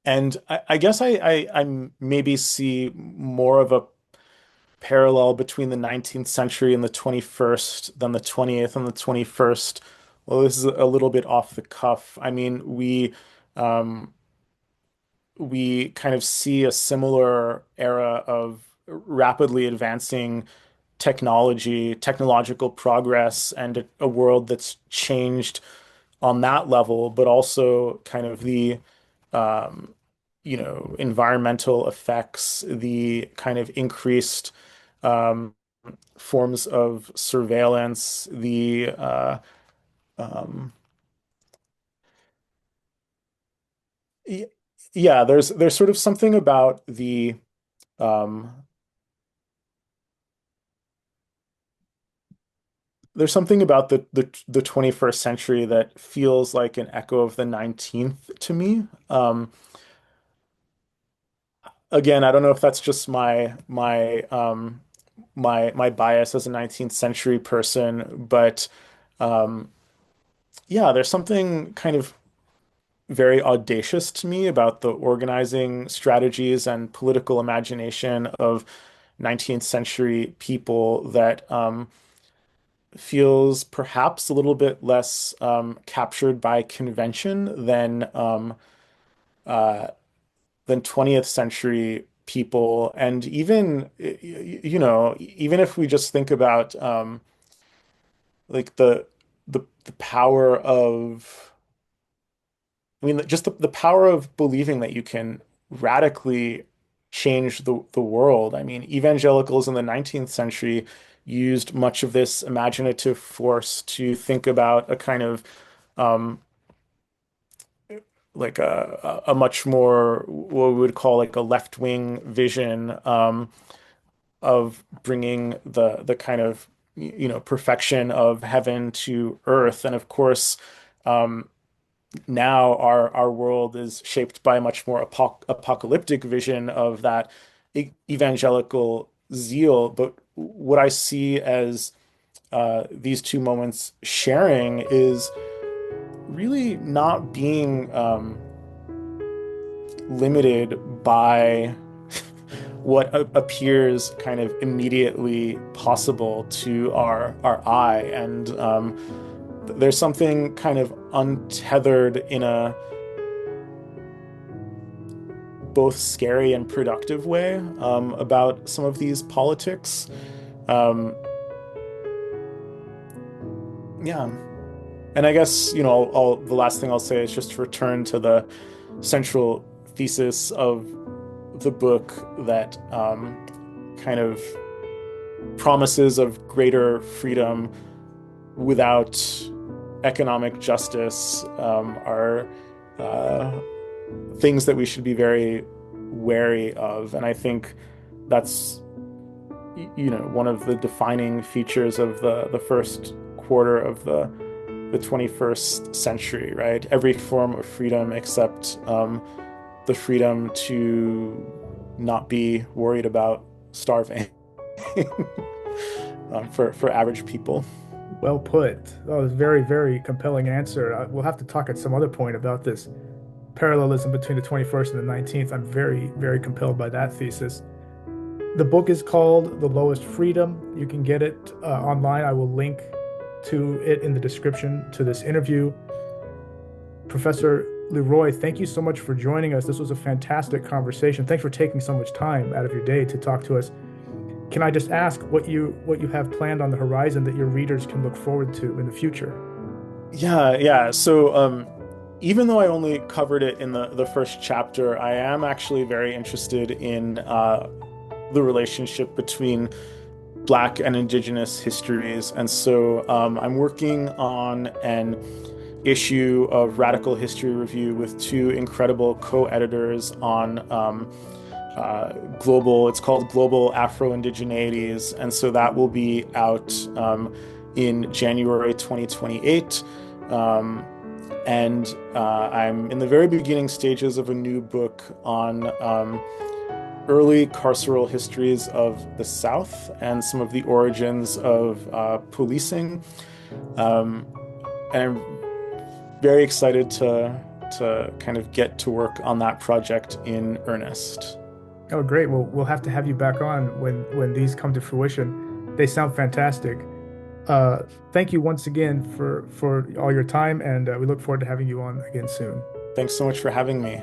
And I guess I maybe see more of a parallel between the 19th century and the 21st than the 20th and the 21st. Well, this is a little bit off the cuff. I mean, um, we kind of see a similar era of rapidly advancing technological progress, and a world that's changed on that level, but also kind of the environmental effects, the kind of increased um, forms of surveillance, the um, y- yeah, there's sort of something about um, there's something about the 21st century that feels like an echo of the 19th to me. again, I don't know if that's just my bias as a 19th century person, but um, yeah, there's something kind of very audacious to me about the organizing strategies and political imagination of 19th century people that feels perhaps a little bit less captured by convention uh, than 20th century people. And even, even if we just think about like the power of, I mean, just the power of believing that you can radically change the world. I mean, evangelicals in the 19th century used much of this imaginative force to think about a kind of um, like a much more what we would call like a left-wing vision of bringing the kind of perfection of heaven to earth. And of course, um, now our world is shaped by a much more apocalyptic vision of that evangelical zeal. But what I see as these two moments sharing is really not being limited by what appears kind of immediately possible to our eye. And there's something kind of untethered in a both scary and productive way about some of these politics. Um, yeah. And I guess, the last thing I'll say is just to return to the central thesis of the book that kind of promises of greater freedom without economic justice are uh, things that we should be very wary of. And I think that's, one of the defining features of the first quarter of the 21st century, right? Every form of freedom except the freedom to not be worried about starving for average people. Well put. That was a very, very compelling answer. We'll have to talk at some other point about this parallelism between the 21st and the 19th. I'm very, very compelled by that thesis. The book is called The Lowest Freedom. You can get it online. I will link to it in the description to this interview. Professor Leroy, thank you so much for joining us. This was a fantastic conversation. Thanks for taking so much time out of your day to talk to us. Can I just ask what you have planned on the horizon that your readers can look forward to in the future? Yeah, yeah. So, even though I only covered it in the first chapter, I am actually very interested in the relationship between Black and Indigenous histories. And so, I'm working on an issue of Radical History Review with two incredible co-editors on it's called Global Afro-Indigeneities. And so that will be out in January 2028. And I'm in the very beginning stages of a new book on early carceral histories of the South and some of the origins of policing. And I'm very excited to kind of get to work on that project in earnest. Oh, great. Well, we'll have to have you back on when these come to fruition. They sound fantastic. Uh, Thank you once again for all your time, and we look forward to having you on again soon. Thanks so much for having me.